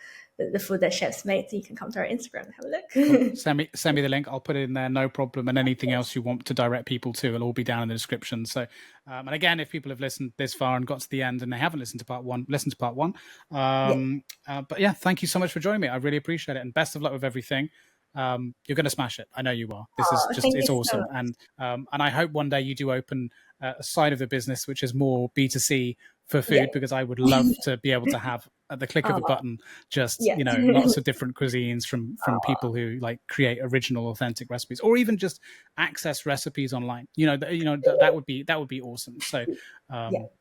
the food that chefs make, so you can come to our Instagram and have a look. Cool. Send me the link. I'll put it in there, no problem. And anything else you want to direct people to, it'll all be down in the description. So, and again, if people have listened this far and got to the end and they haven't listened to part one, listen to part one. But yeah, thank you so much for joining me. I really appreciate it, and best of luck with everything. You're going to smash it. I know you are. This is just, it's awesome. So and I hope one day you do open a side of the business which is more B2C for food, because I would love to be able to have at the click of a button, just, you know, lots of different cuisines from people who like create original, authentic recipes, or even just access recipes online. That would be awesome. So,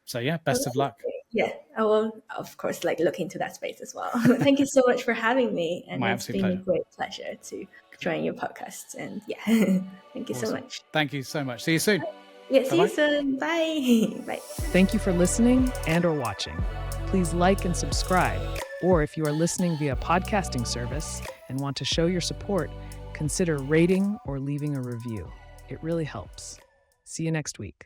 so yeah, best of luck. Yeah, I will, of course, like look into that space as well. Thank you so much for having me, and it's been a great pleasure to join your podcast. And thank you so much. Thank you so much. See you soon. Yeah, see you soon. Bye. Bye. Thank you for listening and or watching. Please like and subscribe, or if you are listening via podcasting service and want to show your support, consider rating or leaving a review. It really helps. See you next week.